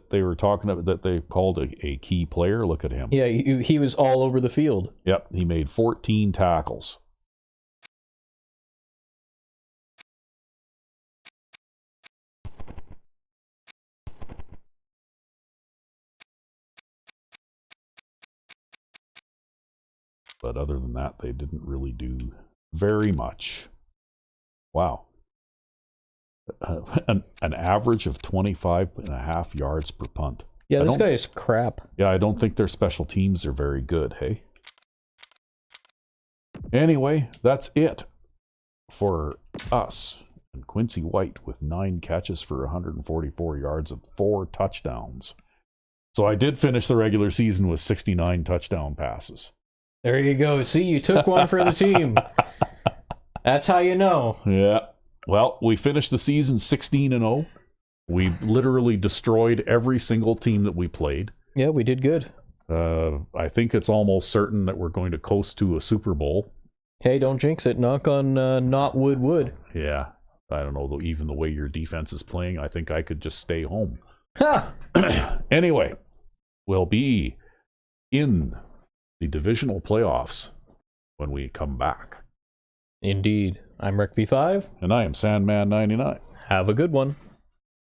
they were talking about, that they called a key player. Look at him. Yeah, he was all over the field. Yep, he made 14 tackles. But other than that, they didn't really do very much. Wow. An average of 25.5 yards per punt. Yeah, this guy is crap. Yeah, I don't think their special teams are very good, hey? Anyway, that's it for us. And Quincy White with 9 catches for 144 yards and 4 touchdowns. So I did finish the regular season with 69 touchdown passes. There you go. See, you took one for the team. That's how you know. Yeah. Well, we finished the season 16-0. We literally destroyed every single team that we played. Yeah, we did good. I think it's almost certain that we're going to coast to a Super Bowl. Hey, don't jinx it. Knock on not wood. Yeah. I don't know, even the way your defense is playing, I think I could just stay home. Ha! Anyway, we'll be in the divisional playoffs when we come back. Indeed. I'm Rick V5. And I am Sandman99. Have a good one.